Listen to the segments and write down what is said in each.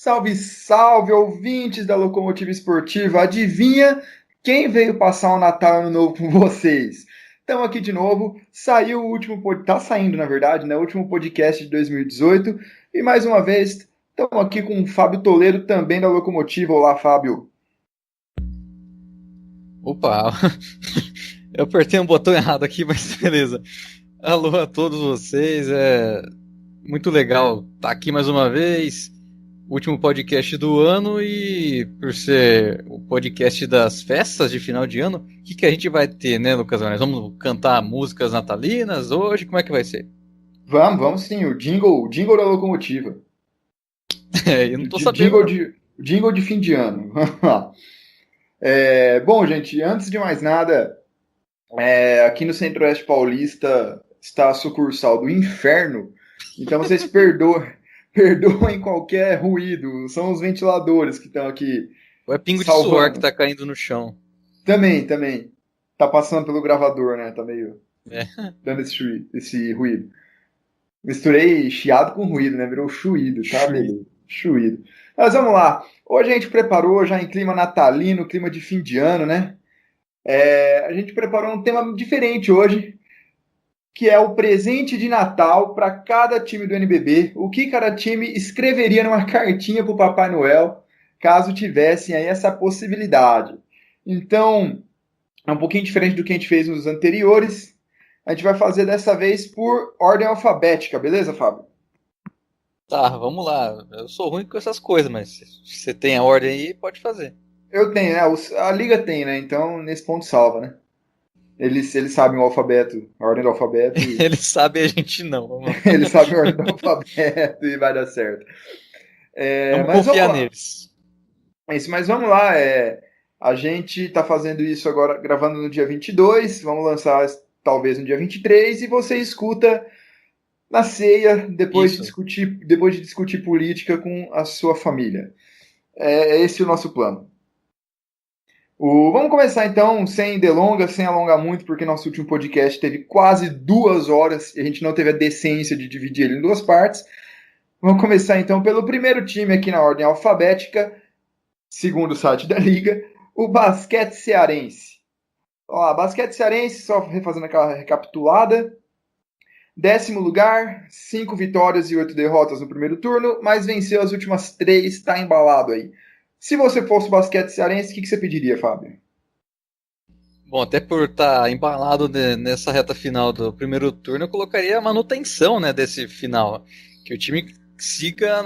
Salve, salve, ouvintes da Locomotiva Esportiva. Adivinha quem veio passar o Natal e o Ano Novo com vocês? Estamos aqui de novo. Saiu o último, tá saindo na verdade, né? O último podcast de 2018. E mais uma vez, estamos aqui com o Fábio Toledo, também da Locomotiva. Olá, Fábio. Opa, eu apertei um botão errado aqui, mas beleza. Alô a todos vocês, é muito legal estar aqui mais uma vez. Último podcast do ano e por ser o podcast das festas de final de ano, o que a gente vai ter, né, Lucas? Nós vamos cantar músicas natalinas hoje? Como é que vai ser? Vamos sim, o jingle da Locomotiva. Eu não O tô sabendo, jingle não. de, o jingle de fim de ano. Bom, gente, antes de mais nada, aqui no Centro-Oeste Paulista está a sucursal do Inferno, então vocês perdoem qualquer ruído, são os ventiladores que estão aqui Ou é pingo de suor que salvando. tá caindo no chão? Também, tá passando pelo gravador, né? Tá meio É. dando esse ruído. Misturei chiado com ruído, né? Virou chuído, tá? Beleza, chuído. Mas vamos lá. Hoje a gente preparou já em clima natalino, clima de fim de ano, né? A gente preparou um tema diferente hoje, que é o presente de Natal para cada time do NBB. O que cada time escreveria numa cartinha para o Papai Noel, caso tivessem aí essa possibilidade. Então, é um pouquinho diferente do que a gente fez nos anteriores. A gente vai fazer dessa vez por ordem alfabética, beleza, Fábio? Tá, vamos lá. Eu sou ruim com essas coisas, mas se você tem a ordem aí, pode fazer. Eu tenho, né? A Liga tem, né? Então, nesse ponto salva, né? Eles sabem o alfabeto, a ordem do alfabeto, e Ele sabe, a gente não. Vamos lá. eles sabem a ordem do alfabeto e vai dar certo. Vamos Mas vamos confiar lá. neles. É isso, mas vamos lá. A gente está fazendo isso agora, gravando no dia 22. Vamos lançar talvez no dia 23. E você escuta na ceia, Isso. depois de discutir política com a sua família. É esse o nosso plano. Vamos começar então, sem delongas, sem alongar muito, porque nosso último podcast teve quase 2 horas e a gente não teve a decência de dividir ele em duas partes. Vamos começar então pelo primeiro time aqui na ordem alfabética, segundo o site da Liga, o Basquete Cearense. Vamos lá, Basquete Cearense, só refazendo aquela recapitulada. 10º lugar, 5 vitórias e 8 derrotas no primeiro turno, mas venceu as últimas 3, está embalado aí. Se você fosse o Basquete Cearense, o que você pediria, Fábio? Bom, até por estar embalado nessa reta final do primeiro turno, eu colocaria a manutenção, né, desse final. Que o time siga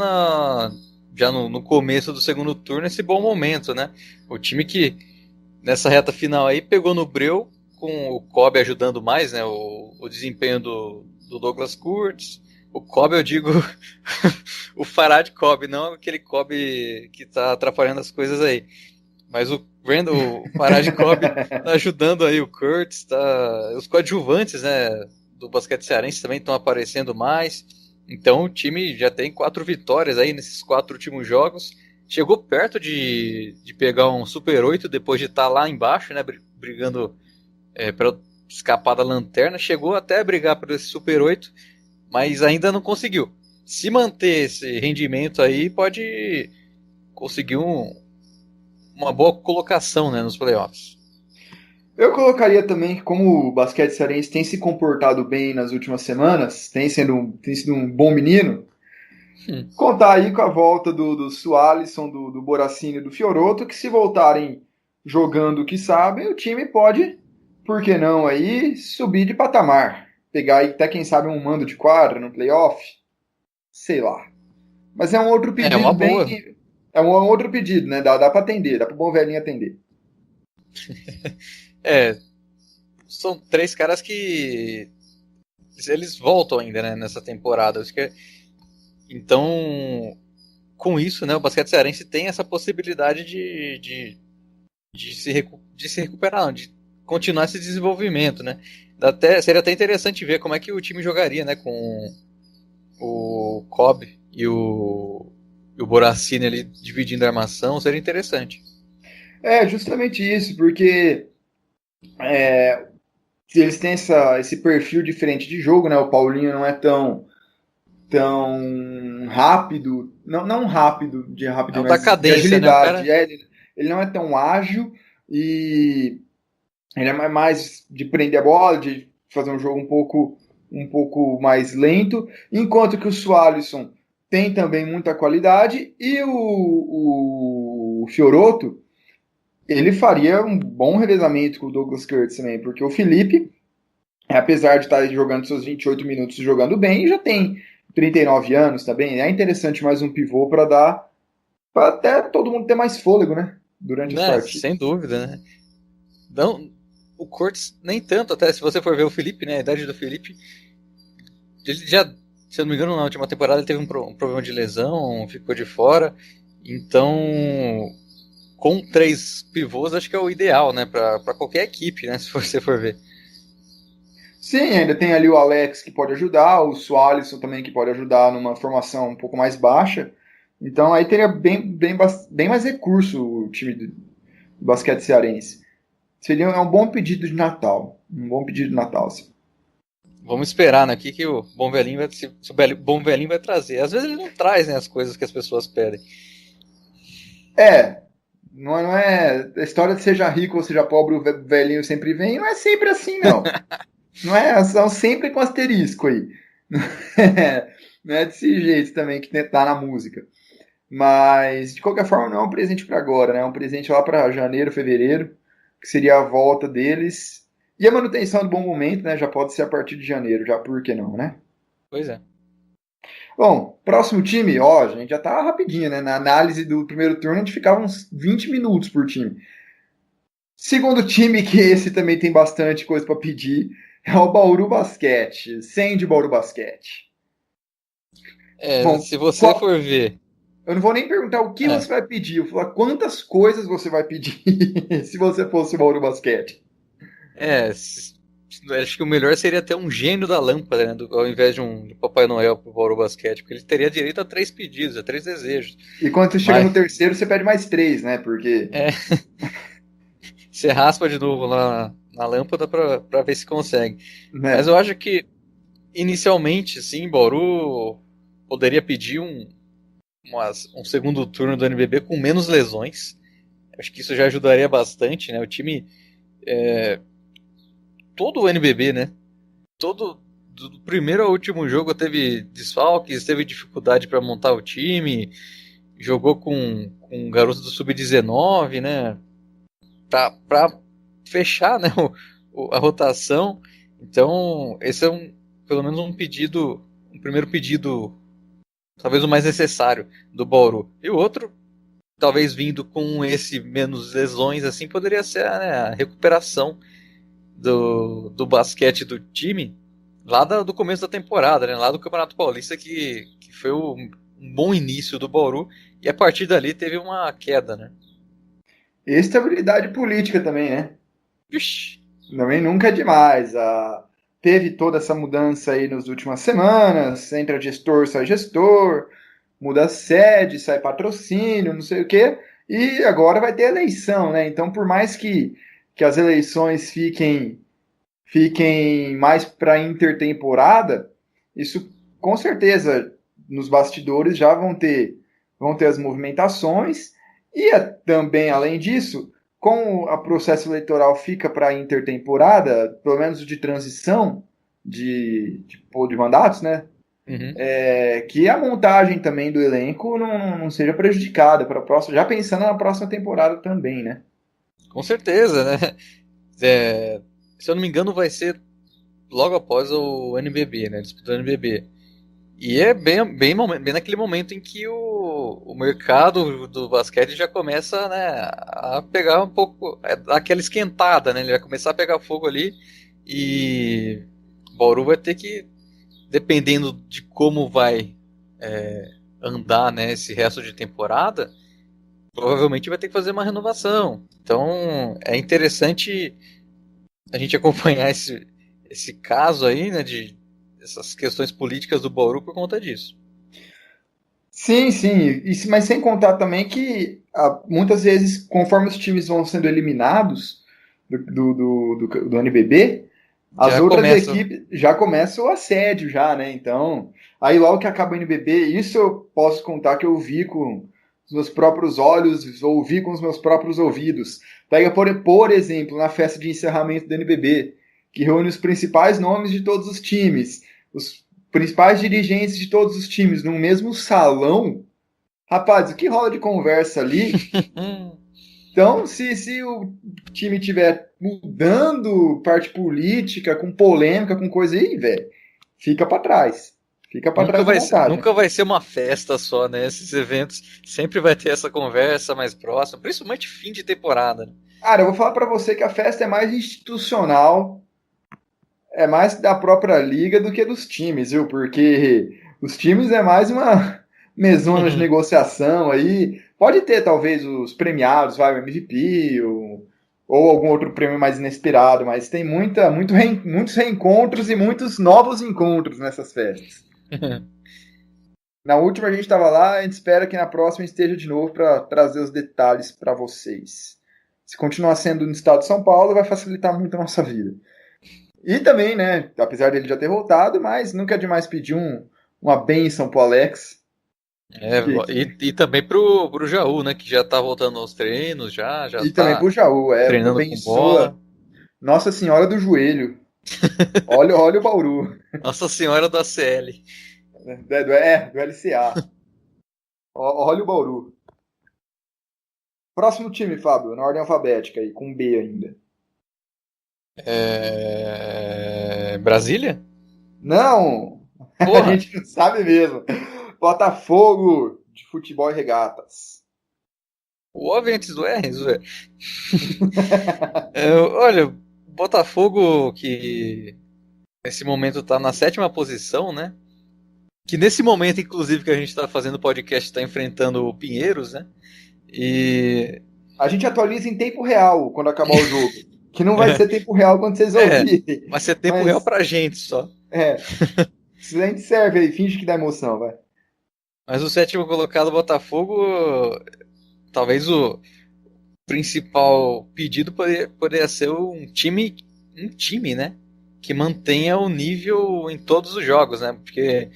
já no começo do segundo turno esse bom momento, né? O time que nessa reta final aí pegou no breu, com o Kobe ajudando mais, né? O desempenho do Douglas Kurtz. O Kobe, eu digo, o Farad Kobe, não aquele Kobe que tá atrapalhando as coisas aí. Mas o Farad Kobe tá ajudando aí o Kurtz, tá, os coadjuvantes, né, do basquete cearense também estão aparecendo mais. Então o time já tem 4 vitórias aí nesses 4 últimos jogos. Chegou perto de pegar um Super 8 depois de estar lá embaixo, né, brigando para escapar da lanterna. Chegou até a brigar por esse Super 8, mas ainda não conseguiu. Se manter esse rendimento aí, pode conseguir uma boa colocação, né, nos playoffs. Eu colocaria também, como o basquete cearense tem se comportado bem nas últimas semanas, tem sido um bom menino, contar aí com a volta do Sualisson, do Boracini e do Fioroto, que se voltarem jogando o que sabem, o time pode, por que não, aí subir de patamar. Pegar aí até, quem sabe, um mando de quadra no playoff, sei lá. Mas é um outro É pedido uma bem... boa. É um outro pedido, né? Dá para atender, dá para o bom velhinho atender. É, são 3 caras que eles voltam ainda, né, nessa temporada. Então, com isso, né, o basquete cearense tem essa possibilidade de se recuperar, de continuar esse desenvolvimento, né? Seria até interessante ver como é que o time jogaria, né, com o Kobe e o Boracini ali dividindo a armação, seria interessante. É justamente isso, porque eles têm esse perfil diferente de jogo, né? O Paulinho não é tão rápido, não rápido, É da mas de cadência, né? O agilidade. cara... Ele não é tão ágil e ele é mais de prender a bola, de fazer um jogo um pouco mais lento, enquanto que o Suárezson tem também muita qualidade e o Fioroto, ele faria um bom revezamento com o Douglas Courtz também, porque o Felipe, apesar de estar jogando seus 28 minutos jogando bem, já tem 39 anos também. É interessante mais um pivô para dar para até todo mundo ter mais fôlego, né? Durante as Né, partidas. sem dúvida, né? Não, o Cortes nem tanto, até se você for ver o Felipe, né? A idade do Felipe, ele já, se eu não me engano, na última temporada ele teve um problema de lesão, ficou de fora. Então, com 3 pivôs, acho que é o ideal, né? Para qualquer equipe, né? Se você for ver. Sim, ainda tem ali o Alex que pode ajudar, o Suárezson também que pode ajudar numa formação um pouco mais baixa. Então aí teria bem mais recurso o time do basquete cearense. É um bom pedido de Natal. Um bom pedido de Natal. Assim. Vamos esperar, né? O que o Bom Velhinho vai, se o Bom Velhinho vai trazer. Às vezes ele não traz, né, as coisas que as pessoas pedem. Não é. A história de seja rico ou seja pobre, o velhinho sempre vem, não é sempre assim, não. Não é, são sempre com asterisco aí. Não é desse jeito também que tá na música. Mas, de qualquer forma, não é um presente para agora, né? É um presente lá para janeiro, fevereiro, que seria a volta deles. E a manutenção do bom momento, né? Já pode ser a partir de janeiro, já por que não, né? Pois é. Bom, próximo time, ó, a gente já tá rapidinho, né? Na análise do primeiro turno, a gente ficava uns 20 minutos por time. Segundo time, que esse também tem bastante coisa para pedir, é o Bauru Basquete. Sem de Bauru Basquete. É, Bom, se você for ver. eu não vou nem perguntar o que você vai pedir, eu vou falar quantas coisas você vai pedir se você fosse o Bauru Basquete. Acho que o melhor seria ter um gênio da lâmpada, né? Ao invés de um Papai Noel pro Bauru Basquete, porque ele teria direito a 3 pedidos, a 3 desejos. E quando você chega Mas, no terceiro, você pede mais 3, né? Porque. é, você raspa de novo lá na lâmpada pra ver se consegue. Mas Né? eu acho que, inicialmente, sim, Bauru poderia pedir um segundo turno do NBB com menos lesões. Acho que isso já ajudaria bastante, né? O time, todo o NBB, né? Todo do primeiro ao último jogo teve desfalques, teve dificuldade para montar o time, jogou com garotos do sub-19, né? Para fechar, né? A rotação. Então, esse é pelo menos um pedido, um primeiro pedido, talvez o mais necessário do Bauru. E o outro, talvez vindo com esse menos lesões, assim, poderia ser, né, a recuperação do basquete do time lá do começo da temporada, né? Lá do Campeonato Paulista, que foi um bom início do Bauru, e a partir dali teve uma queda, né? Estabilidade política também, né? Ixi, Também nunca é demais. Teve toda essa mudança aí nas últimas semanas, entra gestor, sai gestor, muda a sede, sai patrocínio, não sei o quê, e agora vai ter eleição, né? Então, por mais que as eleições fiquem mais para intertemporada, isso com certeza nos bastidores já vão ter as movimentações e também além disso, como o processo eleitoral fica para intertemporada, pelo menos de transição de mandatos, né? uhum. Que a montagem também do elenco não seja prejudicada para a próxima, já pensando na próxima temporada também, né? Com certeza, né? É, se eu não me engano, vai ser logo após o NBB, né? Disputa do NBB. E é bem naquele momento em que o mercado do basquete já começa, né, a pegar um pouco, aquela esquentada, né? Ele vai começar a pegar fogo ali e o Bauru vai ter que, dependendo de como vai andar, né, esse resto de temporada, provavelmente vai ter que fazer uma renovação. Então é interessante a gente acompanhar esse caso aí, né, de essas questões políticas do Bauru por conta disso. Sim, sim. Mas sem contar também que muitas vezes, conforme os times vão sendo eliminados do NBB, As Já outras começa. equipes já começam o assédio já, né? Então, aí logo que acaba o NBB, isso eu posso contar que eu vi com os meus próprios olhos, ouvi com os meus próprios ouvidos. Pega, por exemplo, na festa de encerramento do NBB, que reúne os principais nomes de todos os times, os principais dirigentes de todos os times num mesmo salão. Rapaz, o que rola de conversa ali? Então, se o time tiver mudando parte política, com polêmica, com coisa aí, velho, fica pra trás. Fica pra trás da montagem. Nunca vai ser uma festa só, né? Esses eventos sempre vai ter essa conversa mais próxima, principalmente fim de temporada, né? Cara, eu vou falar pra você que a festa é mais institucional, é mais da própria liga do que dos times, viu? Porque os times é mais uma mesona de negociação aí. Pode ter, talvez, os premiados, vai, o MVP, ou algum outro prêmio mais inesperado, mas tem muitos reencontros e muitos novos encontros nessas festas. Na última a gente estava lá, a gente espera que na próxima esteja de novo para trazer os detalhes para vocês. Se continuar sendo no estado de São Paulo, vai facilitar muito a nossa vida. E também, né, apesar dele já ter voltado, mas nunca é demais pedir uma bênção pro Alex. É, e também pro Jaú, né? Que já tá voltando aos treinos, já E também tá pro Jaú, treinando com abençoa bola. Nossa Senhora do Joelho. Olha o Bauru. Nossa Senhora do ACL. Do LCA. Olha o Bauru. Próximo time, Fábio, na ordem alfabética aí, com B ainda. Brasília? Não! A Porra, gente não sabe mesmo. Botafogo de futebol e regatas. o OV antes do R, Zé. Olha, o Botafogo que nesse momento tá na sétima posição, né? Que nesse momento, inclusive, que a gente tá fazendo o podcast, tá enfrentando o Pinheiros, né? E. A gente atualiza em tempo real quando acabar o jogo. Que não vai ser tempo real quando vocês É, ouvirem. vai ser tempo real Mas, pra gente só. se a gente serve aí, finge que dá emoção, vai. Mas o sétimo colocado, Botafogo, talvez o principal pedido poderia ser um time, né? Que mantenha o nível em todos os jogos, né? Porque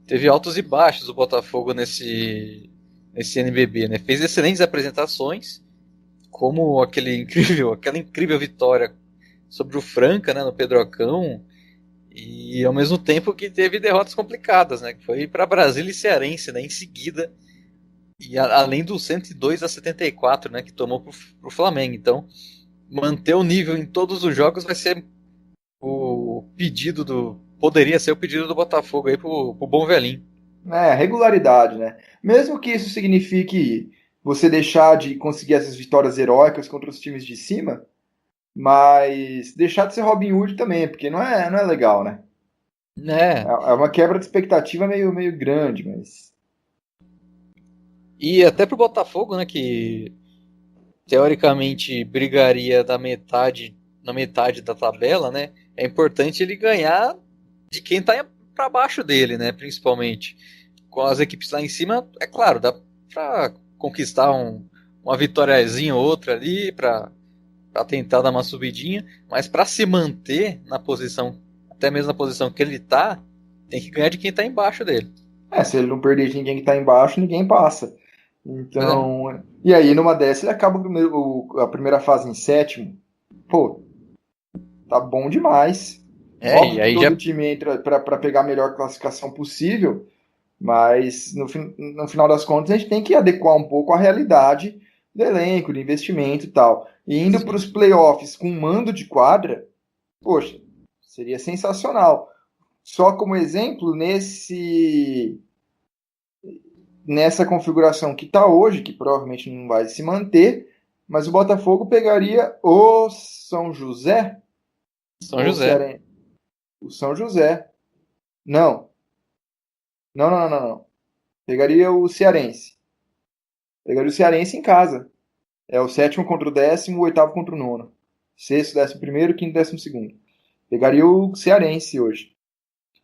teve altos e baixos o Botafogo nesse NBB, né? Fez excelentes apresentações, como aquela incrível vitória sobre o Franca, né, no Pedrocão, e ao mesmo tempo que teve derrotas complicadas, né? Que foi para Brasília e Cearense, né? Em seguida, e além do 102-74, né? Que tomou pro Flamengo. Então, manter o nível em todos os jogos vai ser poderia ser o pedido do Botafogo aí pro bom velhinho. Regularidade, né? Mesmo que isso signifique você deixar de conseguir essas vitórias heróicas contra os times de cima, mas deixar de ser Robin Hood também, porque não é legal, né? Né? É uma quebra de expectativa meio grande, mas. E até pro Botafogo, né, que teoricamente brigaria na metade da tabela, né? É importante ele ganhar de quem tá para baixo dele, né, principalmente. Com as equipes lá em cima, é claro, dá para conquistar uma vitóriazinha ou outra ali para tentar dar uma subidinha, mas para se manter na posição, até mesmo na posição que ele tá, tem que ganhar de quem tá embaixo dele. Se ele não perder de ninguém que tá embaixo, ninguém passa. É. Então. E aí, numa dessa, ele acaba a primeira fase em sétimo. Pô, tá bom demais. E Óbvio que aí todo já time entra para pegar a melhor classificação possível, mas no final das contas a gente tem que adequar um pouco a realidade do elenco, do investimento e tal. E indo para sim. os playoffs com mando de quadra, poxa, seria sensacional. Só como exemplo, nessa configuração que está hoje, que provavelmente não vai se manter, mas o Botafogo pegaria o São José São ou o José. Cearense? O São José. Não. Não, não, não, não, não. Pegaria o Cearense. Pegaria o Cearense em casa. É o sétimo contra o décimo, o oitavo contra o nono. Sexto, décimo primeiro, quinto, décimo segundo. Pegaria o Cearense hoje.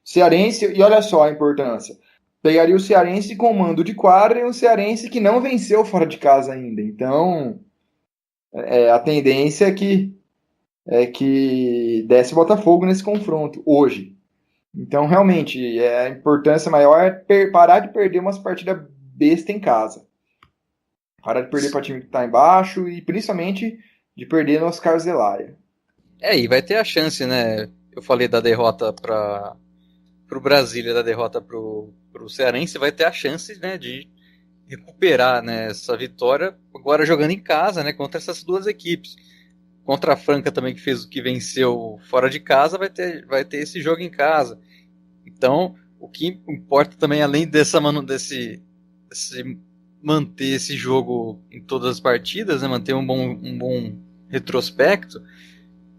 Cearense, e olha só a importância. Pegaria o Cearense com mando de quadra e um Cearense que não venceu fora de casa ainda. Então, a tendência é que que desse Botafogo nesse confronto hoje. Então, realmente, a importância maior é parar de perder umas partidas besta em casa. Parar de perder para time que está embaixo e principalmente de perder no Oscar Zelaya. E vai ter a chance, né? Eu falei da derrota pro Brasília, da derrota pro Cearense, vai ter a chance, né, de recuperar, né, essa vitória agora jogando em casa, né, contra essas duas equipes. Contra a Franca também, que venceu fora de casa, vai ter esse jogo em casa. Então, o que importa também, além desse manter esse jogo em todas as partidas, né, manter um bom retrospecto,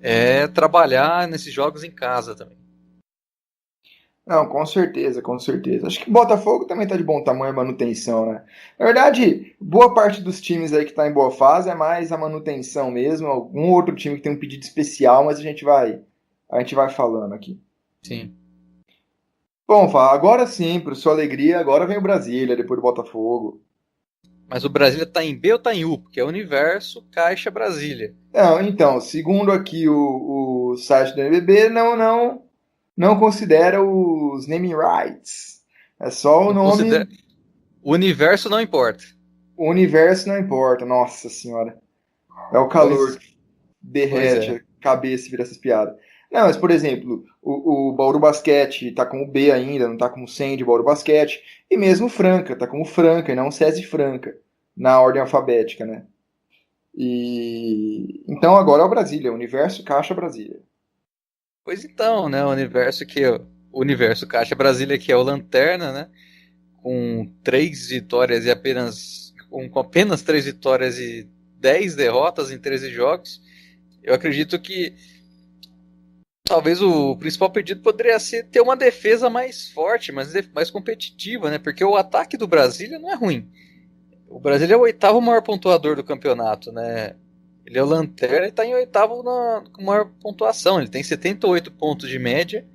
é trabalhar nesses jogos em casa também. Não, com certeza, com certeza. Acho que o Botafogo também está de bom tamanho, manutenção, né? Na verdade, boa parte dos times aí que está em boa fase é mais a manutenção mesmo. Algum outro time que tem um pedido especial, mas a gente vai falando aqui. Sim. Bom, Fá, agora sim, para sua alegria, agora vem o Brasília, depois do Botafogo. Mas o Brasília tá em B ou tá em U? Porque é Universo, Caixa, Brasília. Não, então, segundo aqui o site do NBB, não considera os naming rights. É só o Não considera... nome, O universo não importa. o universo não importa. Nossa senhora. É o calor Pois, que pois derrete é. a cabeça e vira essas piadas. Não, mas por exemplo, o Bauru Basquete tá como B ainda, não tá como 100 de Bauru Basquete. E mesmo o Franca, tá como Franca e não SESI Franca, na ordem alfabética, né? E então agora é o Brasília, Universo Caixa Brasília. Pois então, né? O universo Caixa Brasília, que é o Lanterna, né? Com 3 vitórias e com apenas 3 vitórias e 10 derrotas em 13 jogos. Eu acredito que talvez o principal pedido poderia ser ter uma defesa mais forte, mais competitiva, né? Porque o ataque do Brasília não é ruim. O Brasília é o oitavo maior pontuador do campeonato, né? Ele é o lanterna e está em oitavo com maior pontuação. Ele tem 78 pontos de média,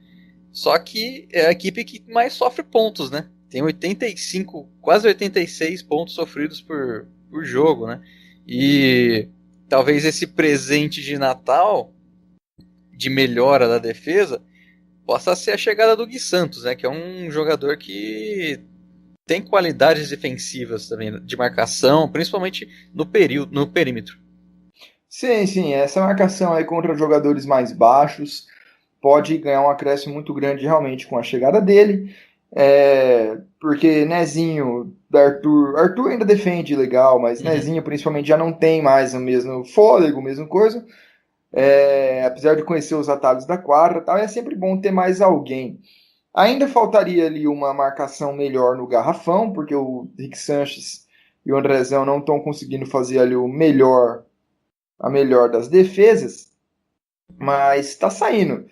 só que é a equipe que mais sofre pontos, né? Tem 85, quase 86 pontos sofridos por jogo, né? E talvez esse presente de Natal, de melhora da defesa, possa ser a chegada do Gui Santos, né? Que é um jogador que tem qualidades defensivas também, de marcação, principalmente no perímetro. Sim, sim, essa marcação aí contra jogadores mais baixos pode ganhar um acréscimo muito grande realmente com a chegada dele. Porque Nezinho, Arthur ainda defende legal, mas Uhum. Nezinho principalmente já não tem mais o mesmo fôlego, a mesma coisa. Apesar de conhecer os atalhos da quadra, tal, é sempre bom ter mais alguém. Ainda faltaria ali uma marcação melhor no garrafão, porque o Rick Sanches e o Andrezão não estão conseguindo fazer ali a melhor das defesas, mas está saindo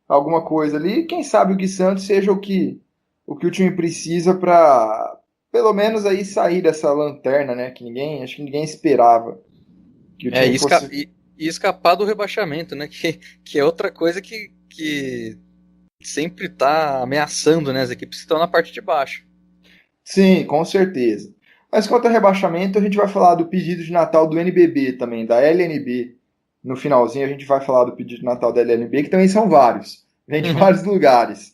alguma coisa ali. Quem sabe o Gui Santos seja o que o time precisa para pelo menos aí sair dessa lanterna, né? Acho que ninguém esperava que o É, time fosse. e escapar do rebaixamento, né? Que é outra coisa que sempre está ameaçando, né, as equipes que estão na parte de baixo. Sim, com certeza. Mas quanto ao rebaixamento, a gente vai falar do pedido de Natal do NBB também, da LNB. No finalzinho a gente vai falar do pedido de Natal da LNB, que também são vários. Vem de Uhum. vários lugares.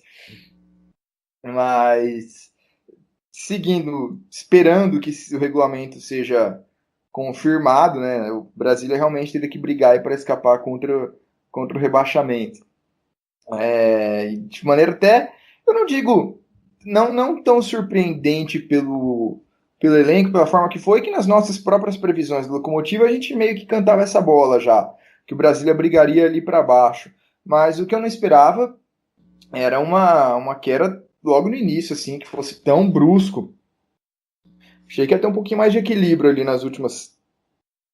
Mas seguindo, esperando que o regulamento seja confirmado, né? O Brasília realmente teve que brigar para escapar contra o rebaixamento. De maneira até, eu não digo, não tão surpreendente pelo elenco, pela forma que foi, que nas nossas próprias previsões do Locomotiva a gente meio que cantava essa bola já, que o Brasília brigaria ali para baixo. Mas o que eu não esperava era uma queda logo no início, assim, que fosse tão brusco. Achei que ia ter um pouquinho mais de equilíbrio ali nas últimas.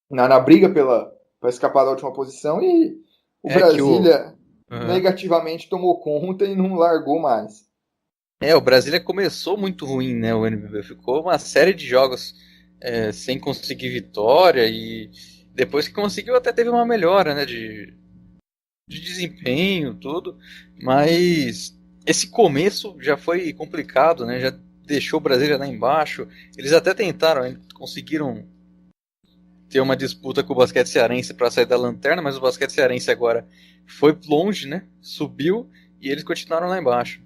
Na briga para escapar da última posição e o É que o. Brasília Uhum. negativamente tomou conta e não largou mais. O Brasília começou muito ruim, né? O NBB ficou uma série de jogos sem conseguir vitória e depois que conseguiu até teve uma melhora, né? De desempenho, tudo, mas esse começo já foi complicado, né? Já deixou o Brasília lá embaixo. Eles até tentaram, conseguiram ter uma disputa com o Basquete Cearense para sair da lanterna, mas o Basquete Cearense agora foi longe, né? Subiu e eles continuaram lá embaixo.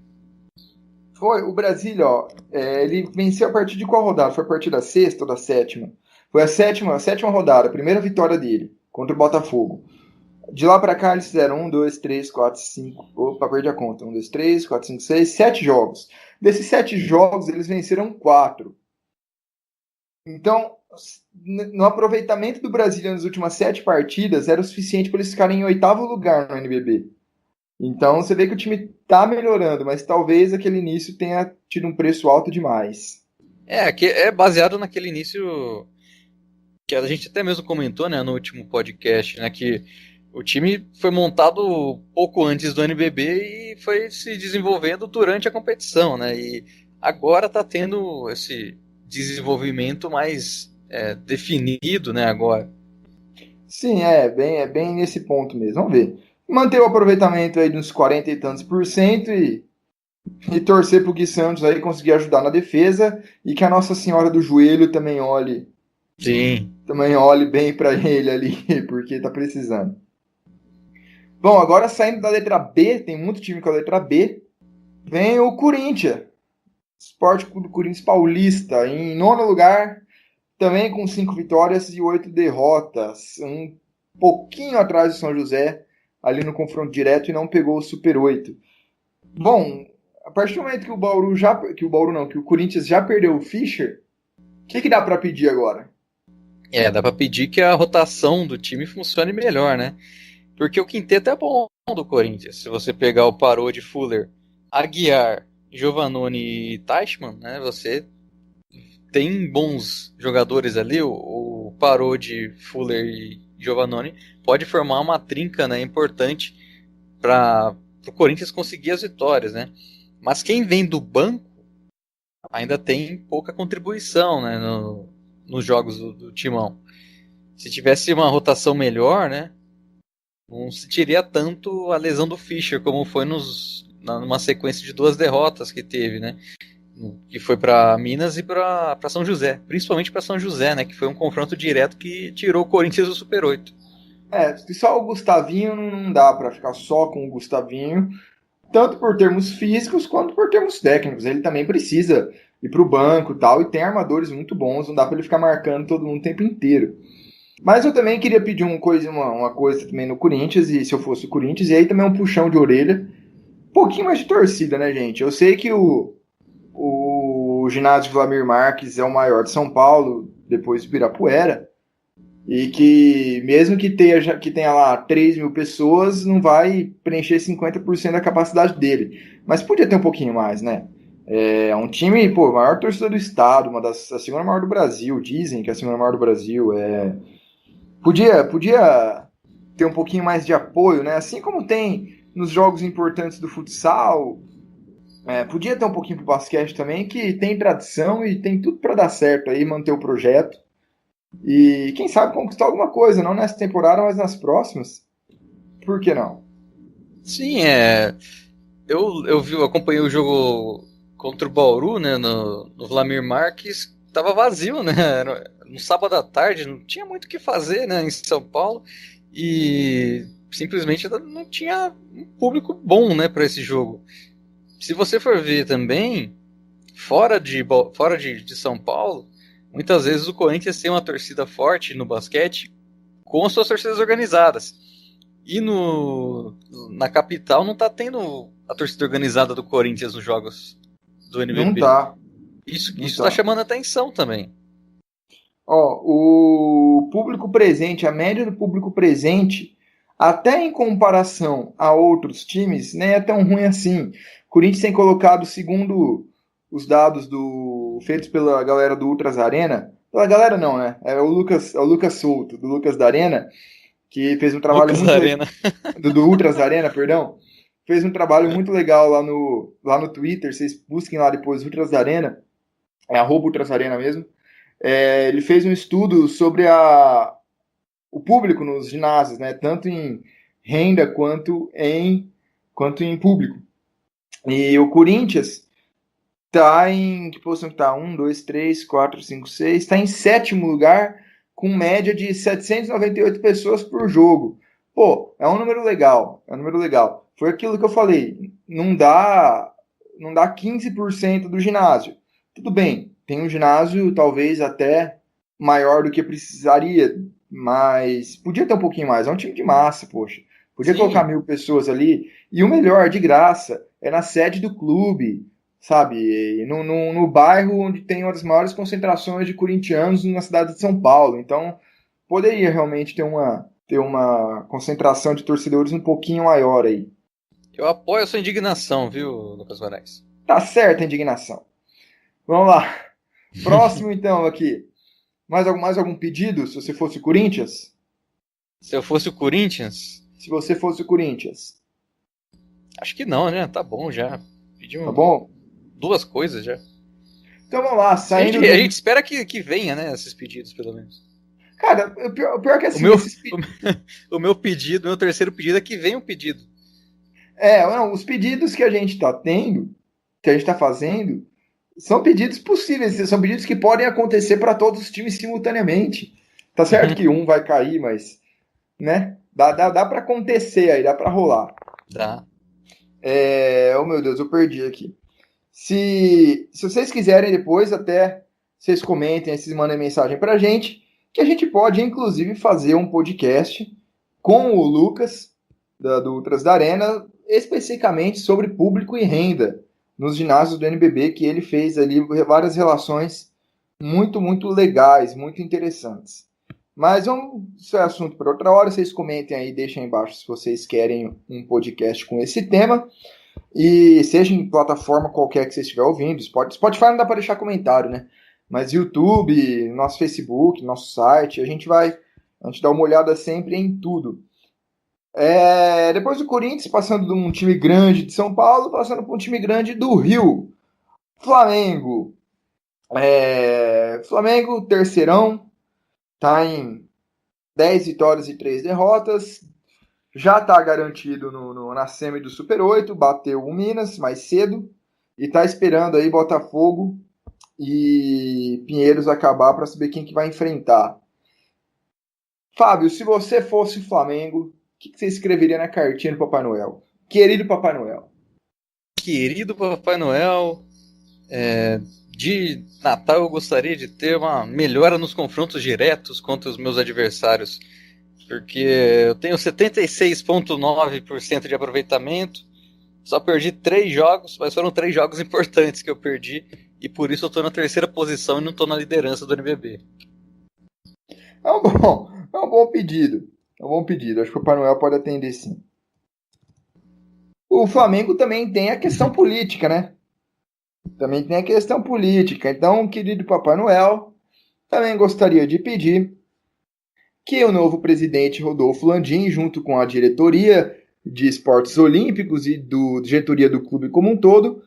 Foi, o Brasília, ó, ele venceu a partir de qual rodada? Foi a partir da sexta ou da sétima? Foi a sétima rodada, a primeira vitória dele contra o Botafogo. De lá pra cá eles fizeram 1, 2, 3, 4, 5. Opa, perdi a conta. 1, 2, 3, 4, 5, 6, 7 jogos. Desses 7 jogos, eles venceram 4. Então, no aproveitamento do Brasília nas últimas 7 partidas, era o suficiente para eles ficarem em 8º lugar no NBB. Então, você vê que o time tá melhorando, mas talvez aquele início tenha tido um preço alto demais. É baseado naquele início que a gente até mesmo comentou, né, no último podcast, né, que o time foi montado pouco antes do NBB e foi se desenvolvendo durante a competição, né, e agora está tendo esse desenvolvimento mais definido, né, agora. Sim, é bem nesse ponto mesmo. Vamos ver. Manter o aproveitamento aí de uns 40 e tantos por cento e torcer pro Gui Santos aí conseguir ajudar na defesa e que a Nossa Senhora do Joelho Sim. também olhe bem para ele ali, porque tá precisando. Bom, agora saindo da letra B, tem muito time com a letra B, vem o Corinthians. Esporte Clube Corinthians Paulista, em nono lugar, também com 5 vitórias e 8 derrotas. Um pouquinho atrás do São José, ali no confronto direto, e não pegou o Super 8. Bom, a partir do momento que o Corinthians já perdeu o Fischer, o que dá para pedir agora? Dá pra pedir que a rotação do time funcione melhor, né? Porque o quinteto é bom do Corinthians. Se você pegar o Parodi, Fuller, Aguiar, Giovannone e Teichmann, né? Você tem bons jogadores ali. O Parodi, Fuller e Giovannone pode formar uma trinca, né, importante para o Corinthians conseguir as vitórias, né? Mas quem vem do banco ainda tem pouca contribuição, né, nos jogos do Timão. Se tivesse uma rotação melhor, né, não sentiria tanto a lesão do Fischer como foi numa sequência de 2 derrotas que teve, né, que foi para Minas e para São José, principalmente para São José, né, que foi um confronto direto que tirou o Corinthians do Super 8. Só o Gustavinho não dá para ficar só com o Gustavinho, tanto por termos físicos quanto por termos técnicos. Ele também precisa ir para o banco e tal, e tem armadores muito bons, não dá para ele ficar marcando todo mundo o tempo inteiro. Mas eu também queria pedir uma coisa também no Corinthians, e se eu fosse o Corinthians, e aí também um puxão de orelha, um pouquinho mais de torcida, né, gente? Eu sei que o ginásio Vladimir Marques é o maior de São Paulo, depois do Ibirapuera, e que mesmo que tenha lá 3 mil pessoas, não vai preencher 50% da capacidade dele. Mas podia ter um pouquinho mais, né? É um time, pô, maior torcida do estado, a segunda maior do Brasil, dizem que é a segunda maior do Brasil. Podia ter um pouquinho mais de apoio, né? Assim como tem nos jogos importantes do futsal, podia ter um pouquinho pro basquete também, que tem tradição e tem tudo para dar certo aí, manter o projeto. E quem sabe conquistar alguma coisa, não nessa temporada, mas nas próximas. Por que não? Sim, eu acompanhei o jogo contra o Bauru, né, no Vladimir Marques, tava vazio, né, no sábado à tarde, não tinha muito o que fazer, né, em São Paulo, e simplesmente não tinha um público bom, né, para esse jogo. Se você for ver também, fora de São Paulo, muitas vezes o Corinthians tem uma torcida forte no basquete com as suas torcidas organizadas. E na capital não tá tendo a torcida organizada do Corinthians nos jogos do Não NBB. tá. Isso tá chamando atenção também. Ó, o público presente, a média do público presente, até em comparação a outros times, nem é tão ruim assim. O Corinthians tem colocado, segundo os dados feitos pela galera do Ultras Arena, pela galera não, né? É o Lucas Souto, do Lucas da Arena, que fez um trabalho Lucas muito Arena. do Ultras Arena, perdão, fez um trabalho muito legal lá no Twitter, vocês busquem lá depois, Ultras da Arena, é @Ultras Arena mesmo. Ele fez um estudo sobre o público nos ginásios, né, tanto em renda quanto em público. E o Corinthians está em, que posição que tá? 1, 2, 3, 4, 5, 6, está em 7º lugar com média de 798 pessoas por jogo. Pô, é um número legal, é um número legal. Foi aquilo que eu falei, não dá 15% do ginásio. Tudo bem, tem um ginásio talvez até maior do que precisaria, mas podia ter um pouquinho mais. É um time de massa, poxa. Podia Sim. colocar 1.000 pessoas ali. E o melhor, de graça, é na sede do clube, sabe? No bairro onde tem uma das maiores concentrações de corintianos na cidade de São Paulo. Então, poderia realmente ter uma concentração de torcedores um pouquinho maior aí. Eu apoio a sua indignação, viu, Lucas Moraes? Tá certa a indignação. Vamos lá. Próximo, então, aqui. Mais algum pedido, se você fosse o Corinthians? Se eu fosse o Corinthians, Se você fosse o Corinthians, acho que não, né? Tá bom já. tá Pedimos bom? 2 coisas já. Então vamos lá, A saindo gente, do... a gente espera que venha, né? Esses pedidos, pelo menos. Cara, o pior é que O assim, meu, esses... o meu pedido, o meu terceiro pedido é que venha um pedido. Não, os pedidos que a gente tá tendo, que a gente tá fazendo, são pedidos possíveis, são pedidos que podem acontecer para todos os times simultaneamente. Tá certo que um vai cair, mas, né? Dá para acontecer aí, dá para rolar. Tá. Oh meu Deus, eu perdi aqui. Se vocês quiserem depois, até vocês comentem, vocês mandem mensagem pra gente, que a gente pode, inclusive, fazer um podcast com o Lucas, do Ultras da Arena, especificamente sobre público e renda nos ginásios do NBB, que ele fez ali várias relações muito, muito legais, muito interessantes. Mas isso é assunto para outra hora, vocês comentem aí, deixem aí embaixo se vocês querem um podcast com esse tema. E seja em plataforma qualquer que você estiver ouvindo, Spotify não dá para deixar comentário, né? Mas YouTube, nosso Facebook, nosso site, a gente dá uma olhada sempre em tudo. Depois do Corinthians, passando de um time grande de São Paulo, passando por um time grande do Rio. Flamengo. Flamengo, terceirão, tá em 10 vitórias e 3 derrotas. Já está garantido na semi do Super 8, bateu o Minas mais cedo e está esperando aí Botafogo e Pinheiros acabar para saber quem que vai enfrentar. Fábio, se você fosse Flamengo, o que você escreveria na cartinha do Papai Noel? Querido Papai Noel. Querido Papai Noel, de Natal eu gostaria de ter uma melhora nos confrontos diretos contra os meus adversários. Porque eu tenho 76,9% de aproveitamento, só perdi 3 jogos, mas foram 3 jogos importantes que eu perdi, e por isso eu tô na terceira posição e não tô na liderança do NBB. É um bom pedido. É um bom pedido. Acho que o Papai Noel pode atender sim. O Flamengo também tem a questão política, né? Também tem a questão política. Então, querido Papai Noel, também gostaria de pedir que o novo presidente Rodolfo Landim, junto com a diretoria de esportes olímpicos e diretoria do clube como um todo,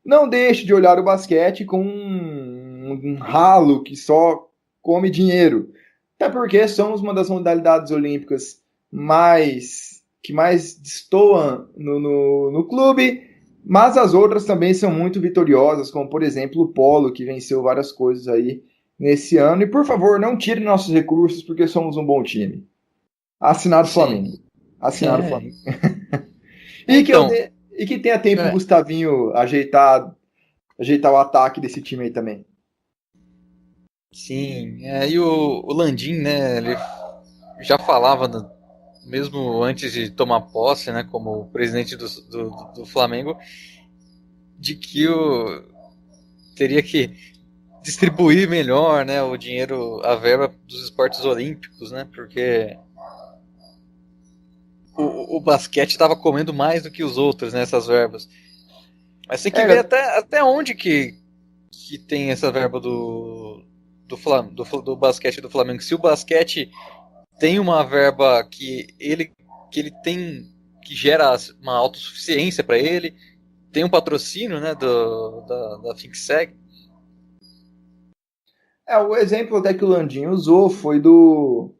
não deixe de olhar o basquete com um ralo que só come dinheiro. Até porque somos uma das modalidades olímpicas que mais destoam no clube, mas as outras também são muito vitoriosas, como por exemplo o polo, que venceu várias coisas aí nesse ano. E por favor, não tire nossos recursos, porque somos um bom time. Assinado Flamengo. Assinado Flamengo. Então, E que tenha tempo o Gustavinho ajeitar o ataque desse time aí também. Sim, e o Landim, né, ele já falava, mesmo antes de tomar posse, né, como presidente do Flamengo, de que teria que distribuir melhor, né, o dinheiro, a verba dos esportes olímpicos, né, porque o basquete estava comendo mais do que os outros, né, essas verbas. Mas tem que ver até onde que tem essa verba do basquete do Flamengo. Se o basquete tem uma verba que ele tem, que gera uma autossuficiência para ele, tem um patrocínio, né, da FinSeg. O exemplo até que o Landim usou foi do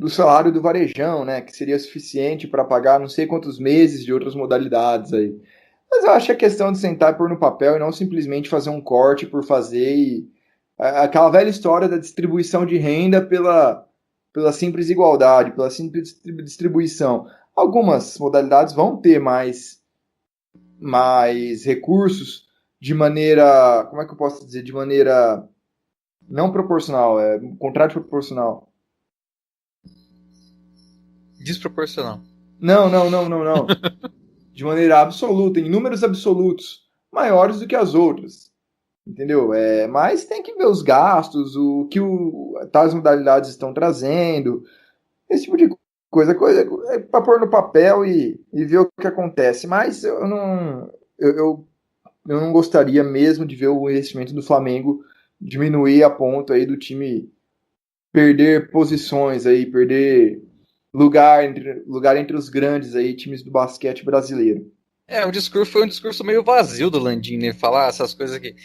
salário do Varejão, né, que seria suficiente para pagar não sei quantos meses de outras modalidades aí. Mas eu acho que é questão de sentar e pôr no papel e não simplesmente fazer um corte por fazer aquela velha história da distribuição de renda pela simples igualdade, pela simples distribuição. Algumas modalidades vão ter mais recursos de maneira, como é que eu posso dizer, de maneira não proporcional, contrário de proporcional. Desproporcional. Não. De maneira absoluta, em números absolutos, maiores do que as outras. Entendeu? Mas tem que ver os gastos, o que tais modalidades estão trazendo, esse tipo de coisa é para pôr no papel e ver o que acontece. Mas eu não gostaria mesmo de ver o investimento do Flamengo diminuir a ponto aí do time perder posições aí, perder lugar entre os grandes aí times do basquete brasileiro. Foi um discurso meio vazio do Landim, né? Falar essas coisas que,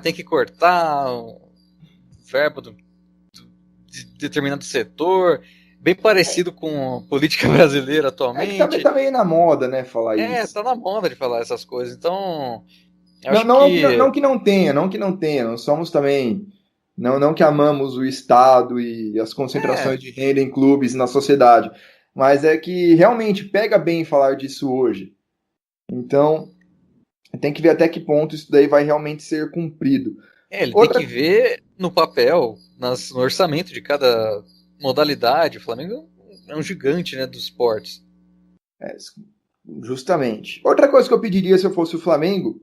tem que cortar o verbo de determinado setor, bem parecido com a política brasileira É que também atualmente. tá meio na moda, né, falar isso. Tá na moda de falar essas coisas. Então, eu Não, acho não, que não que não tenha, não que não tenha. Não somos também. Não que amamos o Estado e as é, concentrações de renda em clubes na sociedade. Mas é que realmente pega bem falar disso hoje. Então, tem que ver até que ponto isso daí vai realmente ser cumprido. ele tem que Outra. ver no papel, no orçamento de cada modalidade. O Flamengo é um gigante, né, dos esportes. É, justamente. Outra coisa que eu pediria se eu fosse o Flamengo,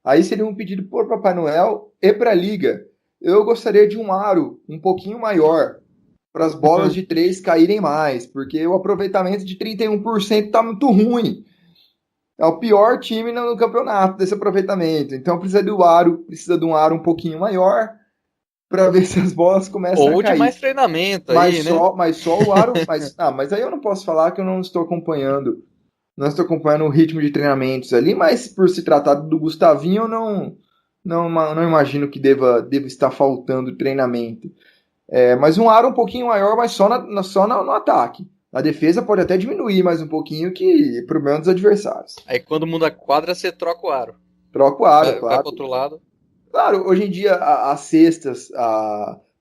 aí seria um pedido por Papai Noel e para a Liga. Eu gostaria de um aro um pouquinho maior para as bolas de três caírem mais, porque o aproveitamento de 31% está muito ruim. É o pior time no campeonato desse aproveitamento. Então precisa de um aro um pouquinho maior para ver se as bolas começam a Ou de cair. mais treinamento aí, né? Mas só o aro. Mas aí eu não posso falar que eu não estou acompanhando. Não estou acompanhando o ritmo de treinamentos ali, mas por se tratar do Gustavinho, eu não imagino que deva estar faltando treinamento. Mas um aro um pouquinho maior, mas só no ataque. A defesa pode até diminuir mais um pouquinho, que é problema dos adversários. Aí quando muda a quadra, você troca o aro. Troca o aro, é Vai claro. pro outro lado. Claro, hoje em dia as cestas,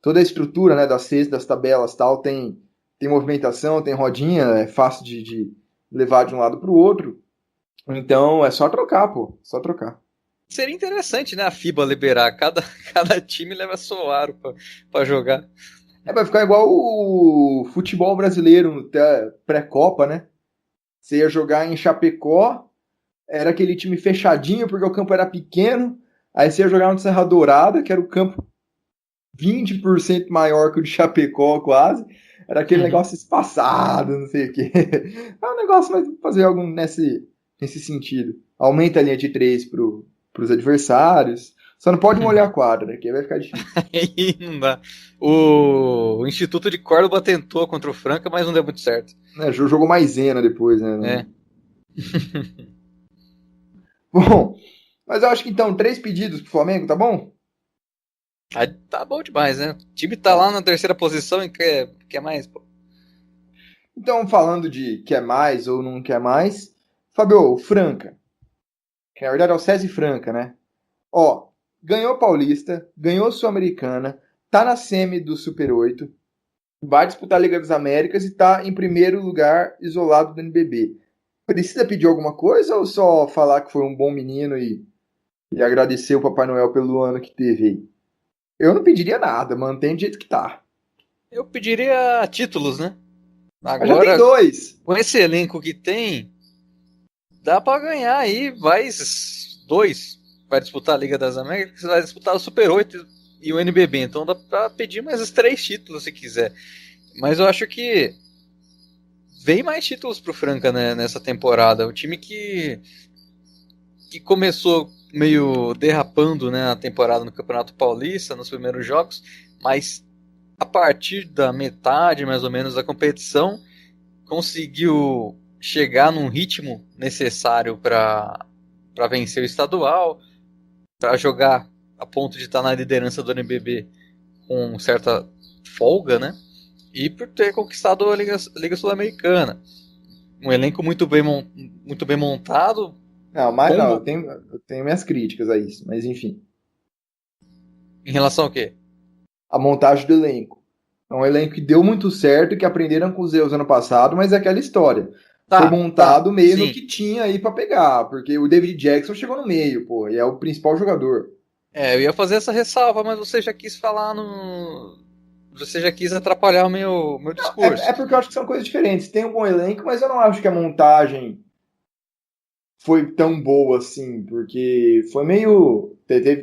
toda a estrutura, né, das cestas, das tabelas tal, tem movimentação, tem rodinha, é fácil de levar de um lado para o outro. Então é só trocar, pô. Só trocar. Seria interessante, né? A FIBA liberar. Cada time leva seu aro pra jogar. Vai ficar igual o futebol brasileiro, pré-copa, né? Você ia jogar em Chapecó, era aquele time fechadinho, porque o campo era pequeno. Aí você ia jogar no Serra Dourada, que era o campo 20% maior que o de Chapecó, quase. Era aquele negócio espaçado, não sei o quê. É um negócio, mas fazer algo nesse sentido. Aumenta a linha de três pros adversários. Só não pode molhar a quadra, né? Que aí vai ficar difícil. Aí não dá. O Instituto de Córdoba tentou contra o Franca, mas não deu muito certo. Jogou maisena depois, né? É. Bom, mas eu acho que então, 3 pedidos pro Flamengo, tá bom? Aí tá bom demais, né? O time tá lá na terceira posição e quer mais, pô. Então, falando de quer mais ou não quer mais, Fabio, o Franca, que na verdade é o César Franca, né? Ó, ganhou Paulista, ganhou Sul-Americana, tá na semi do Super 8, vai disputar a Liga das Américas e tá em primeiro lugar isolado do NBB. Precisa pedir alguma coisa ou só falar que foi um bom menino e agradecer o Papai Noel pelo ano que teve aí? Eu não pediria nada, mantém do jeito que tá. Eu pediria títulos, né? Mas já tem Agora, 2. com esse elenco que tem, dá pra ganhar aí. Vai dois. Vai disputar a Liga das Américas, vai disputar o Super 8 e o NBB. Então dá pra pedir mais os 3 títulos se quiser. Mas eu acho que vem mais títulos pro Franca, né, nessa temporada. O time que começou meio derrapando, né, a temporada no Campeonato Paulista, nos primeiros jogos, mas a partir da metade, mais ou menos, da competição, conseguiu chegar num ritmo necessário para vencer o estadual, para jogar a ponto de estar na liderança do NBB com certa folga, né? E por ter conquistado a Liga Sul-Americana. Um elenco muito bem montado. Não, mas não, Bom eu tenho minhas críticas a isso, mas enfim. em relação ao quê? a montagem do elenco. É um elenco que deu muito certo, que aprenderam com os erros ano passado, mas é aquela história. Foi montado meio no sim. que tinha aí pra pegar, porque o David Jackson chegou no meio, pô, e é o principal jogador. Eu ia fazer essa ressalva, mas você já quis falar no. Você já quis atrapalhar o meu É discurso. porque eu acho que são coisas diferentes. Tem um bom elenco, mas eu não acho que a montagem foi tão boa assim, porque foi meio.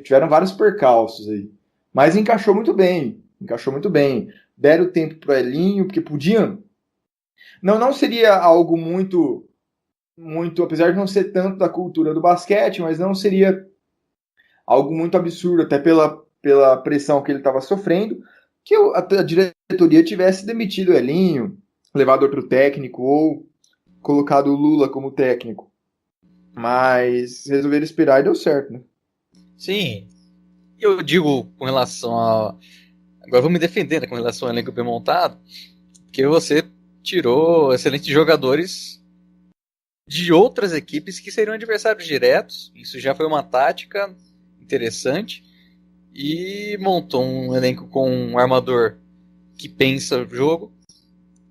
Tiveram vários percalços aí. Mas encaixou muito bem. Encaixou muito bem. Deram tempo pro Elinho, porque podiam. Não seria algo muito, apesar de não ser tanto da cultura do basquete, mas não seria algo muito absurdo, até pela pressão que ele estava sofrendo, que a diretoria tivesse demitido o Elinho, levado outro técnico ou colocado o Lula como técnico. Mas resolveram esperar e deu certo, né? Sim, eu digo com relação a. Agora vou me defender, né, com relação ao elenco bem montado, porque você tirou excelentes jogadores de outras equipes que seriam adversários diretos. Isso já foi uma tática interessante. E montou um elenco com um armador que pensa o jogo,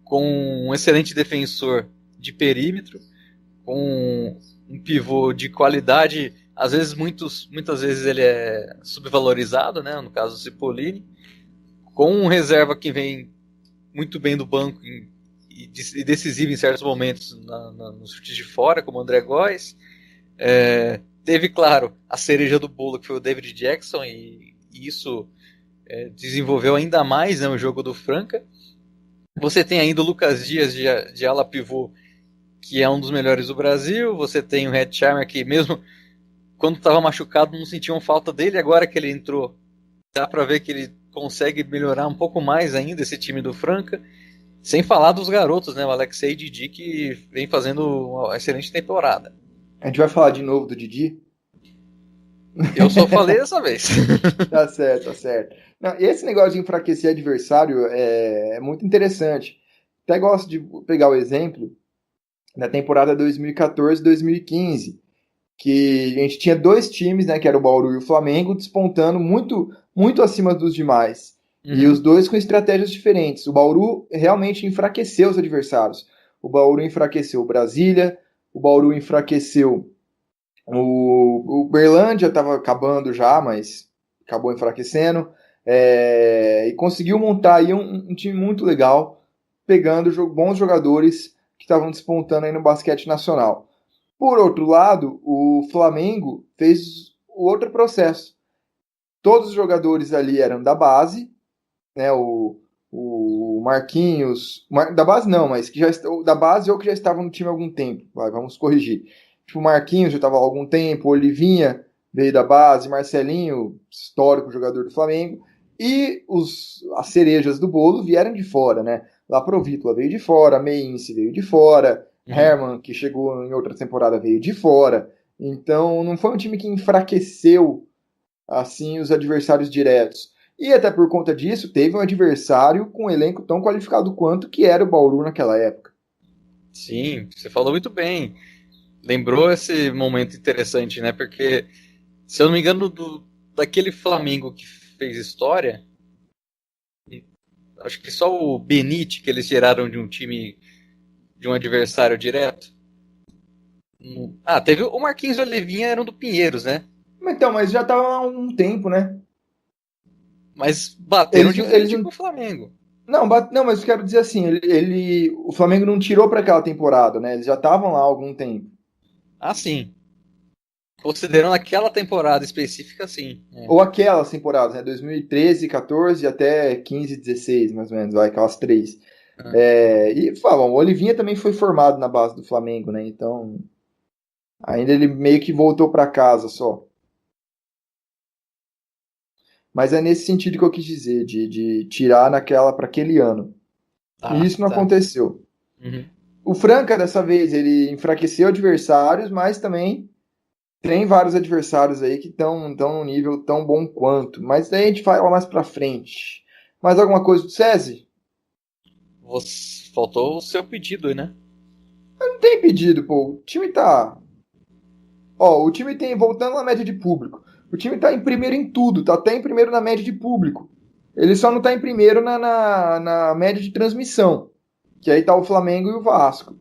com um excelente defensor de perímetro, com um pivô de qualidade. Às vezes, muitas vezes ele é subvalorizado, né? No caso do Cipollini, com um reserva que vem muito bem do banco e decisivo em certos momentos nos chutes de fora, como o André Góes. Teve, claro, a cereja do bolo, que foi o David Jackson, e isso desenvolveu ainda mais, né, o jogo do Franca. Você tem ainda o Lucas Dias de ala pivô, que é um dos melhores do Brasil. Você tem o Red Charmer, que mesmo quando estava machucado não sentiam falta dele. Agora que ele entrou, dá para ver que ele consegue melhorar um pouco mais ainda esse time do Franca. Sem falar dos garotos, né? O Alexei e Didi, que vem fazendo uma excelente temporada. A gente vai falar de novo do Didi? Eu só falei dessa vez. Tá certo, tá certo. Não, e esse negócio de enfraquecer adversário é muito interessante. Até gosto de pegar o exemplo da temporada 2014-2015, que a gente tinha dois times, né, que era o Bauru e o Flamengo, despontando muito, muito acima dos demais. E os dois com estratégias diferentes. O Bauru realmente enfraqueceu os adversários. O Bauru enfraqueceu o Brasília, o Bauru enfraqueceu o Berlândia, estava acabando já, mas acabou enfraquecendo. E conseguiu montar aí um time muito legal, pegando bons jogadores que estavam despontando aí no basquete nacional. Por outro lado, o Flamengo fez o outro processo. Todos os jogadores ali eram da base, né? O Marquinhos, da base não, mas que já da base ou que já estavam no time há algum tempo. Vamos corrigir. Tipo, o Marquinhos já estava há algum tempo, o Olivinha veio da base, Marcelinho, histórico jogador do Flamengo, e as cerejas do bolo vieram de fora, né? Laprovítola veio de fora, Meinse veio de fora, Herman, que chegou em outra temporada, veio de fora. Então, não foi um time que enfraqueceu assim os adversários diretos. E até por conta disso, teve um adversário com um elenco tão qualificado quanto que era o Bauru naquela época. Sim, você falou muito bem. Lembrou esse momento interessante, né? Porque, se eu não me engano, daquele Flamengo que fez história, acho que só o Benite que eles tiraram de um time, de um adversário direto. Teve o Marquinhos e o Olivinha, eram do Pinheiros, né? Então, mas já estava há um tempo, né? Mas bateram Eles, de eles frente com o Flamengo. não, mas eu quero dizer assim, o Flamengo não tirou para aquela temporada, né? Eles já estavam lá há algum tempo. Ah, sim. Considerando aquela temporada específica, sim. Ou aquelas temporadas, né? 2013, 14 até 15, 16, mais ou menos, vai, aquelas três. E falam, o Olivinha também foi formado na base do Flamengo, né? Então, ainda ele meio que voltou para casa só. Mas é nesse sentido que eu quis dizer, de tirar naquela para aquele ano. E Tá, isso não tá. aconteceu. Uhum. O Franca, dessa vez, ele enfraqueceu adversários, mas também tem vários adversários aí que estão num nível tão bom quanto. Mas daí a gente fala mais pra frente. Mais alguma coisa do SESI? Faltou o seu pedido aí, né? Não tem pedido, pô. O time tá. Ó, o time tem, voltando na média de público. O time tá em primeiro em tudo, tá até em primeiro na média de público. Ele só não está em primeiro na média de transmissão, que aí tá o Flamengo e o Vasco.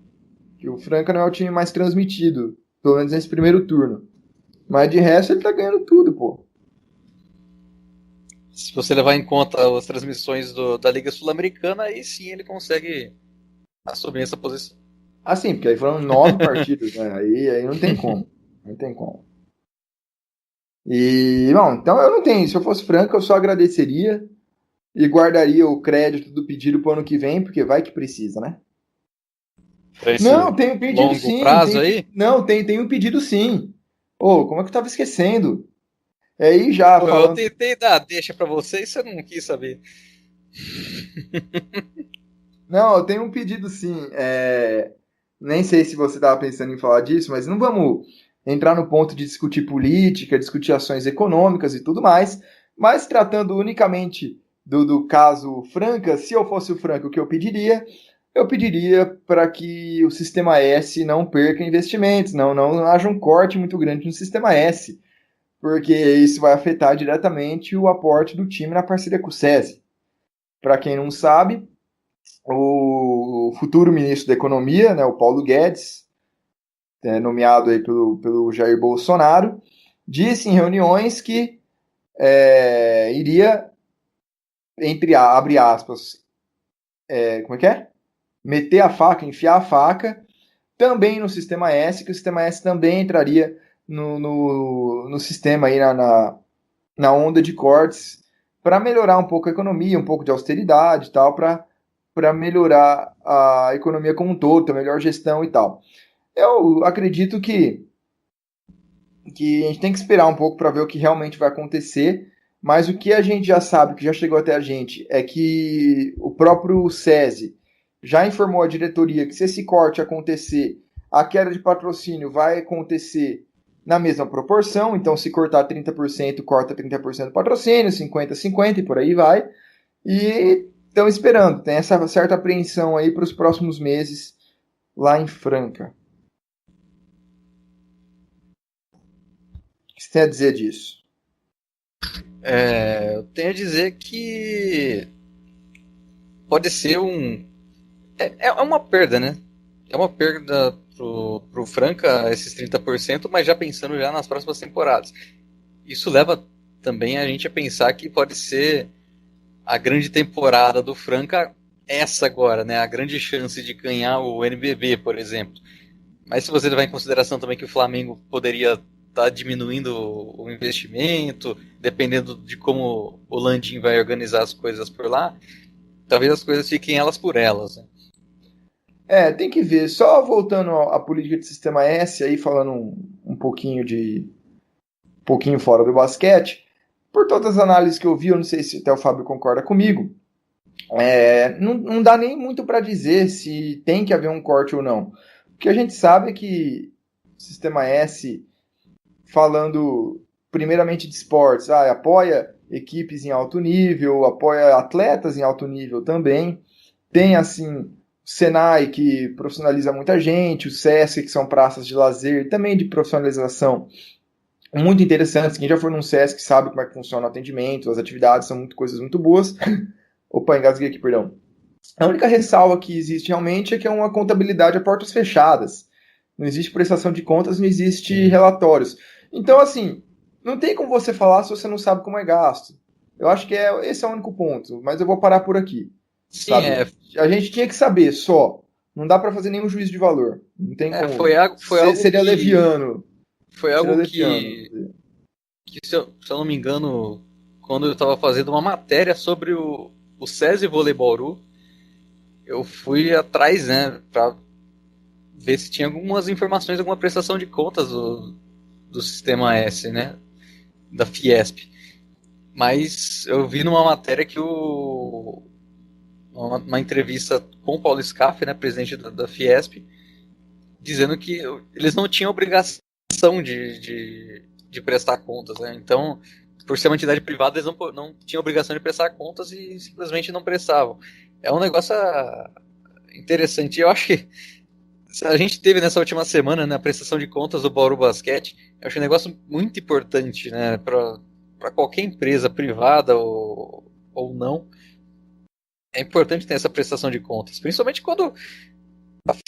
Que o Franca não é o time mais transmitido, pelo menos nesse primeiro turno. Mas de resto ele tá ganhando tudo, pô. Se você levar em conta as transmissões da Liga Sul-Americana, aí sim ele consegue assumir essa posição. Assim, porque aí foram 9 partidas, né? Aí não tem como. Não tem como. E, bom, então eu não tenho. Se eu fosse Franca, eu só agradeceria e guardaria o crédito do pedido pro ano que vem, porque vai que precisa, né? Pra esse Não, tem um pedido longo sim. prazo aí? Não, tem um pedido sim. Ô, como é que eu tava esquecendo? É aí já Pô, eu falando. tentei dar deixa pra você e você não quis saber. Não, eu tenho um pedido sim. Nem sei se você estava pensando em falar disso, mas não vamos entrar no ponto de discutir política, discutir ações econômicas e tudo mais. Mas tratando unicamente do caso Franca, se eu fosse o Franca, o que eu pediria? Eu pediria para que o sistema S não perca investimentos, não haja um corte muito grande no sistema S, porque isso vai afetar diretamente o aporte do time na parceria com o SESI. Para quem não sabe, o futuro ministro da Economia, né, o Paulo Guedes, nomeado aí pelo Jair Bolsonaro, disse em reuniões que iria, abre aspas, como é que é? Meter a faca, enfiar a faca, também no sistema S, que o sistema S também entraria no sistema aí, na onda de cortes, para melhorar um pouco a economia, um pouco de austeridade e tal, para melhorar a economia como um todo, a melhor gestão e tal. Eu acredito que a gente tem que esperar um pouco para ver o que realmente vai acontecer, mas o que a gente já sabe, que já chegou até a gente, é que o próprio SESI já informou a diretoria que se esse corte acontecer, a queda de patrocínio vai acontecer na mesma proporção, então se cortar 30%, corta 30% do patrocínio, 50-50 e por aí vai. E estão esperando, tem essa certa apreensão aí para os próximos meses lá em Franca. O que você tem a dizer disso? Eu tenho a dizer que pode ser é uma perda, né? É uma perda pro Franca, esses 30%, mas já pensando já nas próximas temporadas. Isso leva também a gente a pensar que pode ser a grande temporada do Franca essa agora, né? A grande chance de ganhar o NBB, por exemplo. Mas se você levar em consideração também que o Flamengo poderia estar diminuindo o investimento, dependendo de como o Landim vai organizar as coisas por lá, talvez as coisas fiquem elas por elas. Né? Tem que ver. Só voltando à política de sistema S, aí falando um pouquinho fora do basquete, por todas as análises que eu vi, eu não sei se até o Fábio concorda comigo, não dá nem muito para dizer se tem que haver um corte ou não. O que a gente sabe é que o sistema S, falando primeiramente de esportes, apoia equipes em alto nível, apoia atletas em alto nível também. Tem assim o Senai, que profissionaliza muita gente, o Sesc, que são praças de lazer, também de profissionalização muito interessantes. Quem já foi num Sesc sabe como é que funciona o atendimento, as atividades são coisas muito boas. Opa, engasguei aqui, perdão. A única ressalva que existe realmente é que é uma contabilidade a portas fechadas. Não existe prestação de contas, não existe relatórios. Então, assim, não tem como você falar se você não sabe como é gasto. Eu acho que esse é o único ponto, mas eu vou parar por aqui. Sim, Sabe? A gente tinha que saber só. Não dá para fazer nenhum juízo de valor. Não tem como. foi algo Seria leviano. foi Seria algo leviano. que se eu não me engano, quando eu estava fazendo uma matéria sobre o SESI Vôlei Bauru, eu fui atrás, né, para ver se tinha algumas informações, alguma prestação de contas do sistema S, né, da Fiesp. Mas eu vi numa matéria que uma entrevista com o Paulo Scaff, né, presidente da Fiesp, dizendo que eles não tinham obrigação de prestar contas, né? Então, por ser uma entidade privada, eles não tinham obrigação de prestar contas e simplesmente não prestavam. É um negócio interessante. Eu acho que a gente teve nessa última semana, né, a prestação de contas do Bauru Basquete. Eu acho um negócio muito importante, né, para qualquer empresa privada ou ou não, é importante ter essa prestação de contas, principalmente quando,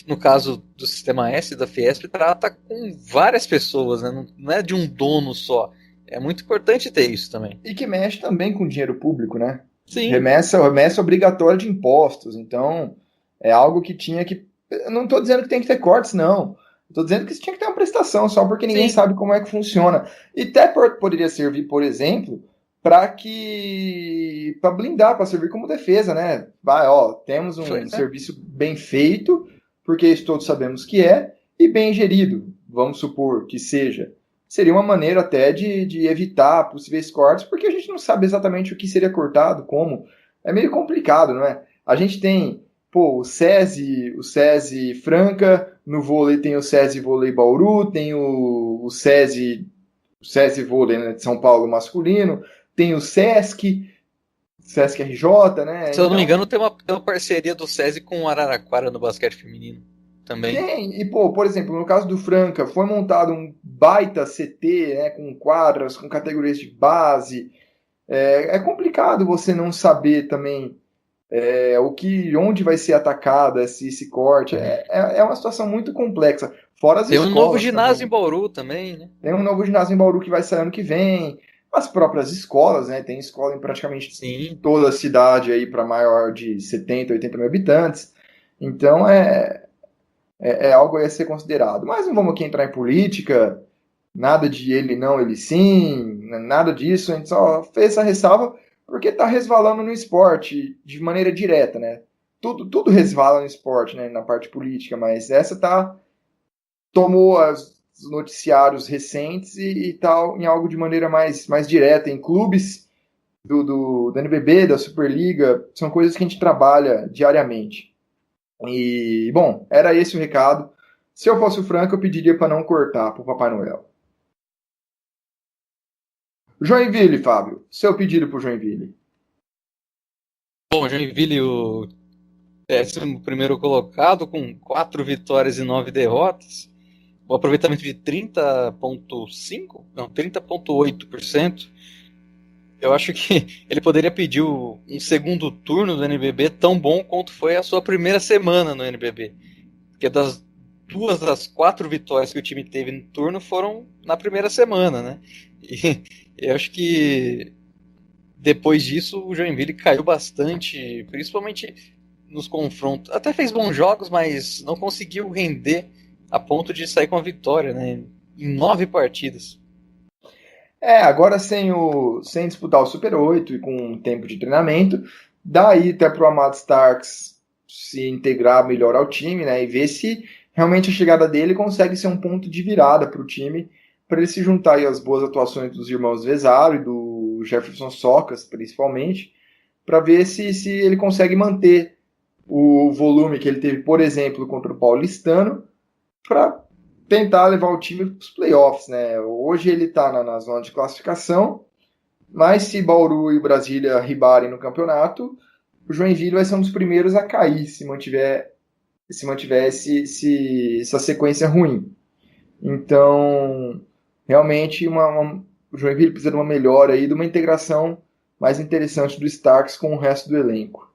no caso do Sistema S da Fiesp, trata com várias pessoas, né? Não é de um dono só. É muito importante ter isso também. E que mexe também com dinheiro público, né? Sim. Remessa obrigatória de impostos. Então, é algo que tinha que. Eu não estou dizendo que tem que ter cortes, não. Estou dizendo que isso tinha que ter uma prestação, só porque ninguém Sim. sabe como é que funciona. E até poderia servir, por exemplo, para blindar, para servir como defesa, né? Vai, ó, temos um serviço bem feito, porque isso todos sabemos que é, e bem gerido, vamos supor que seja. Seria uma maneira até de evitar possíveis cortes, porque a gente não sabe exatamente o que seria cortado, como. É meio complicado, não é? A gente tem, pô, o SESI Franca, no vôlei tem o SESI Vôlei Bauru, tem o SESI Vôlei, né, de São Paulo masculino, tem o Sesc RJ, né? Se eu não me engano, tem uma parceria do SESI com o Araraquara no basquete feminino também. Tem, e pô, por exemplo, no caso do Franca, foi montado um baita CT, né, com quadras, com categorias de base. É complicado você não saber também onde vai ser atacado esse corte. É uma situação muito complexa. Fora as Tem um novo escolas ginásio também. em Bauru também, né? Tem um novo ginásio em Bauru que vai sair ano que vem. As próprias escolas, né? Tem escola em praticamente Sim. toda a cidade aí para maior de 70, 80 mil habitantes. Então é algo a ser considerado. Mas não vamos aqui entrar em política, nada de ele não, ele sim, nada disso. A gente só fez essa ressalva porque está resvalando no esporte de maneira direta, né? Tudo resvala no esporte, né? Na parte política, mas essa tomou os noticiários recentes e tal em algo de maneira mais direta, em clubes do NBB, da Superliga, são coisas que a gente trabalha diariamente. E, bom, era esse o recado. Se eu fosse o Franco, eu pediria para não cortar para o Papai Noel. Joinville, Fábio. Seu pedido para o Joinville. Bom, Joinville, o 11º colocado, com 4 vitórias e 9 derrotas. O aproveitamento de 30,5%? Não, 30,8%. Eu acho que ele poderia pedir um segundo turno do NBB tão bom quanto foi a sua primeira semana no NBB. Porque das 2 das 4 vitórias que o time teve no turno foram na primeira semana, né? E eu acho que depois disso o Joinville caiu bastante, principalmente nos confrontos. Até fez bons jogos, mas não conseguiu render a ponto de sair com a vitória, né? Em 9 partidas. Agora sem disputar o Super 8 e com um tempo de treinamento, daí até para o Amado Starks se integrar melhor ao time, né? E ver se realmente a chegada dele consegue ser um ponto de virada para o time, para ele se juntar aí às boas atuações dos irmãos Vezaro e do Jefferson Socas, principalmente, para ver se ele consegue manter o volume que ele teve, por exemplo, contra o Paulistano, para tentar levar o time para os playoffs, né? Hoje ele está na zona de classificação, mas se Bauru e Brasília ribarem no campeonato, o Joinville vai ser um dos primeiros a cair se mantiver essa sequência ruim. Então, realmente, o Joinville precisa de uma melhora aí, de uma integração mais interessante do Starks com o resto do elenco.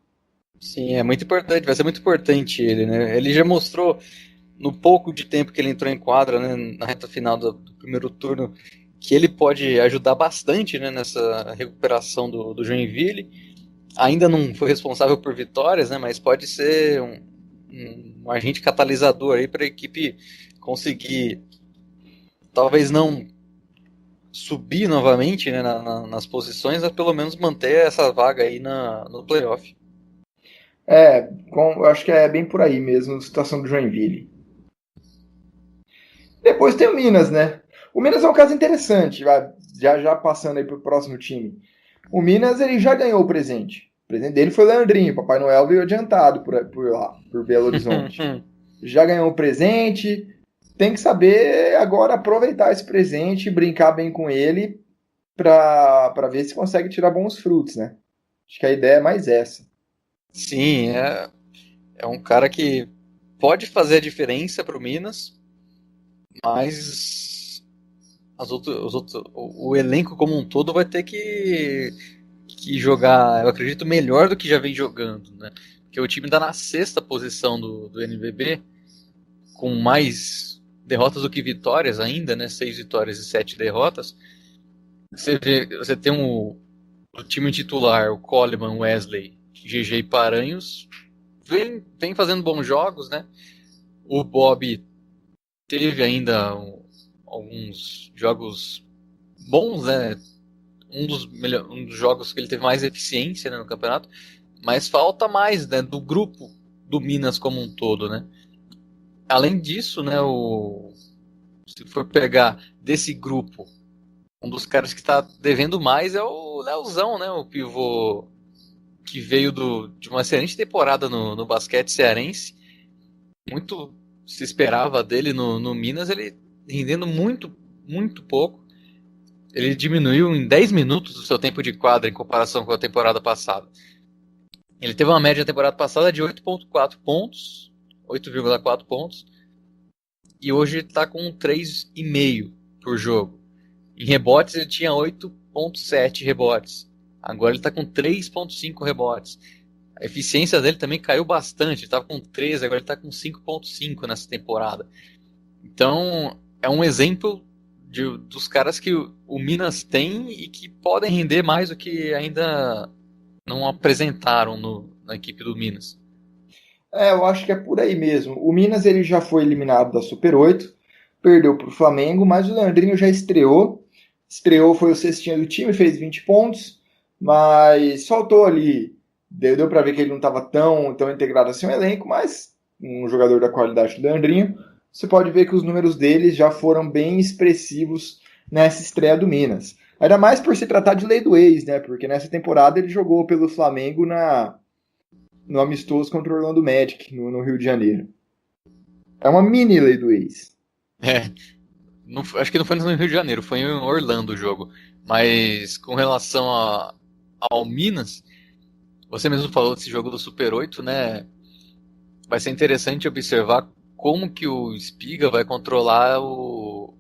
Sim, é muito importante, vai ser muito importante ele, né? Ele já mostrou no pouco de tempo que ele entrou em quadra, né, na reta final do primeiro turno, que ele pode ajudar bastante, né, nessa recuperação do Joinville. Ainda não foi responsável por vitórias, né, mas pode ser um agente catalisador aí para a equipe conseguir, talvez não subir novamente, né, nas posições, mas pelo menos manter essa vaga aí no playoff. Eu acho que é bem por aí mesmo a situação do Joinville. Depois tem o Minas, né? O Minas é um caso interessante, já passando aí para o próximo time. O Minas ele já ganhou o presente. O presente dele foi o Leandrinho. Papai Noel veio adiantado por lá, por Belo Horizonte. Já ganhou o presente. Tem que saber agora aproveitar esse presente e brincar bem com ele para ver se consegue tirar bons frutos, né? Acho que a ideia é mais essa. Sim, é um cara que pode fazer a diferença para o Minas, mas o elenco como um todo vai ter que que jogar, eu acredito, melhor do que já vem jogando, né? Porque o time está na sexta posição do NBB, com mais derrotas do que vitórias ainda, né? 6 vitórias e 7 derrotas. Você tem o time titular, o Coleman, Wesley, GG e Paranhos, vem fazendo bons jogos, né? O Bob teve ainda alguns jogos bons, né? Um dos jogos que ele teve mais eficiência, né, no campeonato, mas falta mais, né, do grupo do Minas como um todo, né? Além disso, né, se for pegar desse grupo, um dos caras que está devendo mais é o Leozão, né, o pivô que veio de uma excelente temporada no basquete cearense. Muito se esperava dele no Minas, ele rendendo muito, muito pouco. Ele diminuiu em 10 minutos o seu tempo de quadra em comparação com a temporada passada. Ele teve uma média na temporada passada de 8,4 pontos, 8,4 pontos, e hoje ele está com 3,5 por jogo. Em rebotes ele tinha 8,7 rebotes. Agora ele está com 3,5 rebotes. A eficiência dele também caiu bastante. Ele estava com 13, agora ele está com 5,5 nessa temporada. Então é um exemplo dos caras que o Minas tem e que podem render mais do que ainda não apresentaram na equipe do Minas. Eu acho que é por aí mesmo. O Minas ele já foi eliminado da Super 8, perdeu para o Flamengo, mas o Leandrinho já estreou. Estreou, foi o cestinha do time, fez 20 pontos, mas faltou ali. Deu para ver que ele não estava tão integrado assim ao elenco, mas um jogador da qualidade do Leandrinho, você pode ver que os números dele já foram bem expressivos nessa estreia do Minas. Ainda mais por se tratar de lei do ex, né? Porque nessa temporada ele jogou pelo Flamengo no amistoso contra o Orlando Magic, no Rio de Janeiro. É uma mini lei do ex. É, acho que não foi no Rio de Janeiro, foi em Orlando o jogo. Mas com relação ao Minas, você mesmo falou desse jogo do Super 8, né? Vai ser interessante observar como que o Espiga vai controlar o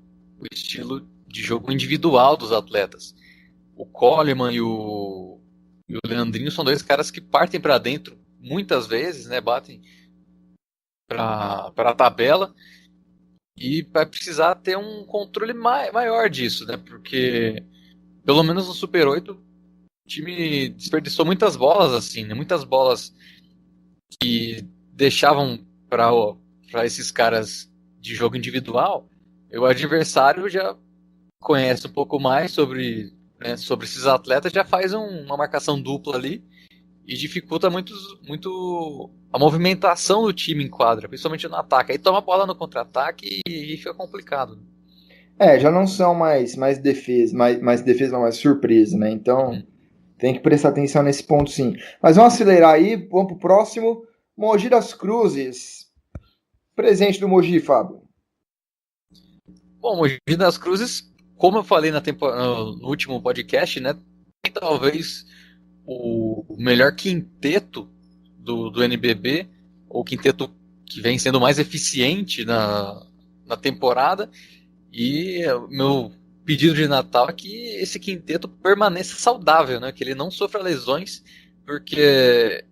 estilo de jogo individual dos atletas. O Coleman e o Leandrinho são dois caras que partem para dentro muitas vezes, né? Batem para a tabela e vai precisar ter um controle maior disso, né? Porque pelo menos no Super 8 o time desperdiçou muitas bolas assim, né? Muitas bolas que deixavam para esses caras de jogo individual. O adversário já conhece um pouco mais sobre esses atletas, já faz uma marcação dupla ali e dificulta muito a movimentação do time em quadra, principalmente no ataque. Aí toma a bola no contra-ataque e fica complicado. Já não são mais defesa, mais defesa, não, mais surpresa, né? Então tem que prestar atenção nesse ponto, sim. Mas vamos acelerar aí, vamos pro próximo. Mogi das Cruzes. Presente do Mogi, Fábio. Bom, Mogi das Cruzes, como eu falei no último podcast, né? Talvez o melhor quinteto do NBB, ou quinteto que vem sendo mais eficiente na temporada. E o meu pedido de Natal é que esse quinteto permaneça saudável, né? Que ele não sofra lesões, porque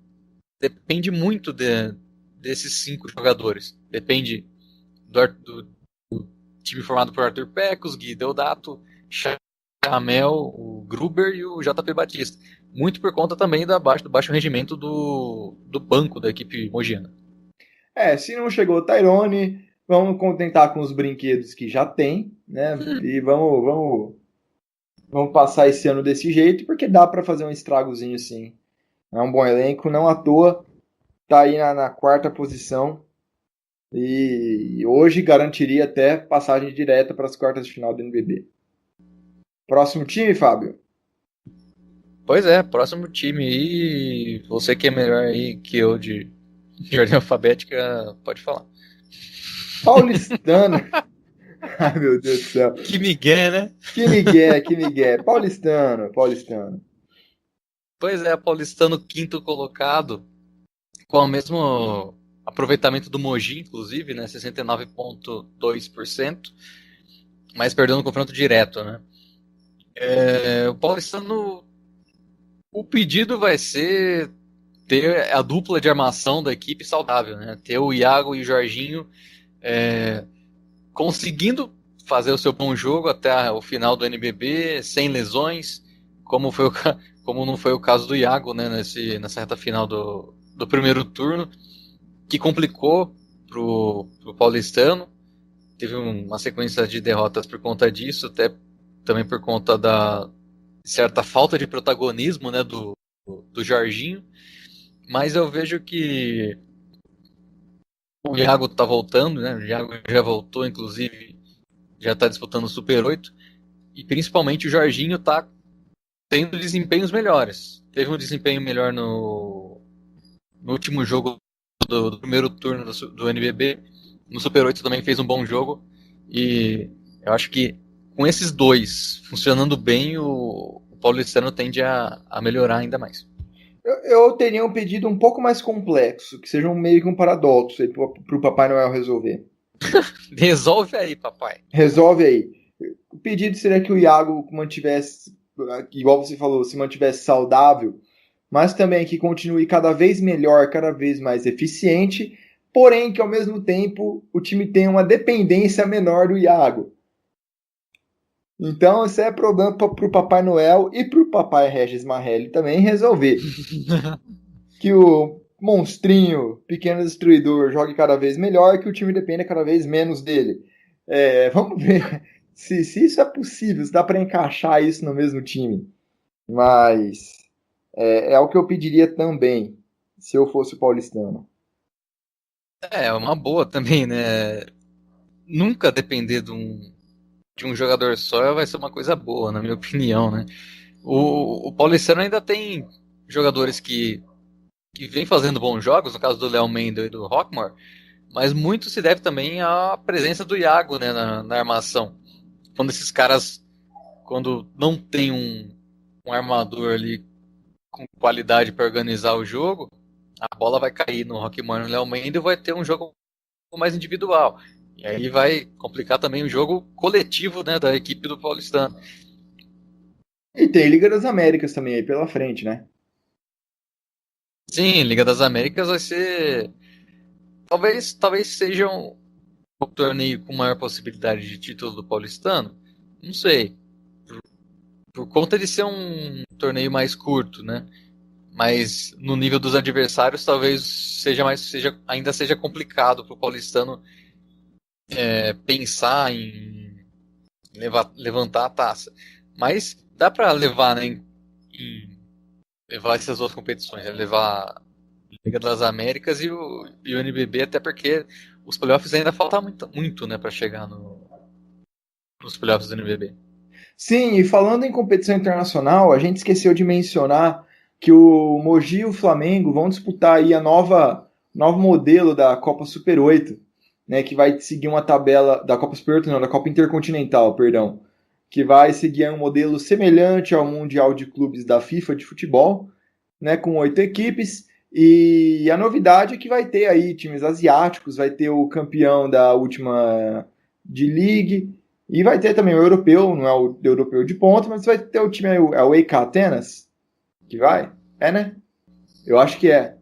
depende muito desses 5 jogadores. Depende do time formado por Arthur Pecos, Gui Deodato, Chamel, o Gruber e o JP Batista. Muito por conta também do baixo rendimento do banco da equipe mogiana. Se não chegou o Tyrone, vamos contentar com os brinquedos que já tem, né? E vamos passar esse ano desse jeito, porque dá para fazer um estragozinho sim. É um bom elenco, não à toa, tá aí na quarta posição e hoje garantiria até passagem direta para as quartas de final do NBB. Próximo time, Fábio? Pois é, próximo time aí, você que é melhor aí que eu de ordem alfabética, pode falar. Paulistano. Ai, meu Deus do céu. Que migué, né? Que migué. Paulistano. Pois é, Paulistano quinto colocado, com o mesmo aproveitamento do Mogi, inclusive, né, 69,2%, mas perdendo o confronto direto, né? O Paulistano, O pedido vai ser ter a dupla de armação da equipe saudável, né? Ter o Iago e o Jorginho conseguindo fazer o seu bom jogo até o final do NBB, sem lesões, como não foi o caso do Iago, né, nessa reta final do primeiro turno, que complicou pro paulistano. Teve uma sequência de derrotas por conta disso, até também por conta da certa falta de protagonismo, né, do Jorginho. Mas eu vejo que o Iago tá voltando, né? O Iago já voltou, inclusive, já tá disputando o Super 8. E principalmente o Jorginho tá tendo desempenhos melhores. Teve um desempenho melhor no último jogo do primeiro turno do NBB. No Super 8 também fez um bom jogo. E eu acho que com esses dois funcionando bem, o paulistano tende a melhorar ainda mais. Eu teria um pedido um pouco mais complexo, que seja meio que um paradoxo aí pro Papai Noel resolver. Resolve aí, papai. Resolve aí. O pedido seria que o Iago mantivesse, igual você falou, se mantivesse saudável, mas também que continue cada vez melhor, cada vez mais eficiente, porém que ao mesmo tempo o time tenha uma dependência menor do Iago. Então isso é problema para o Papai Noel e para o Papai Regis Marrelli também resolver. Que o monstrinho, pequeno destruidor, jogue cada vez melhor, que o time dependa cada vez menos dele. Vamos ver se isso é possível, se dá para encaixar isso no mesmo time. Mas é o que eu pediria também, se eu fosse o paulistano. É uma boa também, né? Nunca depender de um jogador só vai ser uma coisa boa, na minha opinião, né? O paulistano ainda tem jogadores que vem fazendo bons jogos, no caso do Léo Mendel e do Rockmore, mas muito se deve também à presença do Iago, né, na armação. Quando esses caras, quando não tem um armador ali com qualidade para organizar o jogo, a bola vai cair no Rockmore e no Léo Mendel e vai ter um jogo mais individual. E aí vai complicar também o jogo coletivo, né, da equipe do paulistano. E tem Liga das Américas também aí pela frente, né? Sim, Liga das Américas vai ser. Talvez seja um torneio com maior possibilidade de título do paulistano. Não sei. Por conta de ser um torneio mais curto, né? Mas no nível dos adversários, talvez ainda seja complicado para o paulistano pensar em levantar a taça. Mas dá para levar, né? Em levar essas duas competições, né? Levar a Liga das Américas e o NBB, até porque os playoffs ainda falta muito, né, para chegar nos playoffs do NBB. Sim, e falando em competição internacional, a gente esqueceu de mencionar que o Mogi e o Flamengo vão disputar aí a novo modelo da Copa Super 8, né, que vai seguir uma tabela da Copa Super 8, não, da Copa Intercontinental, perdão, que vai seguir um modelo semelhante ao Mundial de Clubes da FIFA de futebol, né, com 8 equipes. E a novidade é que vai ter aí times asiáticos, vai ter o campeão da última D-League, e vai ter também o europeu, não é o europeu de ponta, mas vai ter o time aí, o EK Atenas, que vai? É, né? Eu acho que é.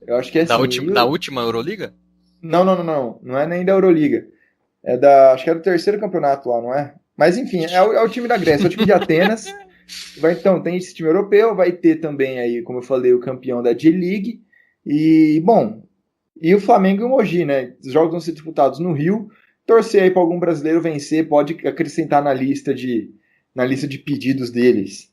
Eu acho que é sim. Da última Euroliga? Não, não, não, não. Não é nem da Euroliga. Acho que é do terceiro campeonato lá, não é? Mas enfim, é o time da Grécia, é o time de Atenas. Então, tem esse time europeu, vai ter também aí, como eu falei, o campeão da D-League. E, bom, e o Flamengo e o Mogi, né? Os jogos vão ser disputados no Rio. Torcer aí para algum brasileiro vencer, pode acrescentar na lista de pedidos deles.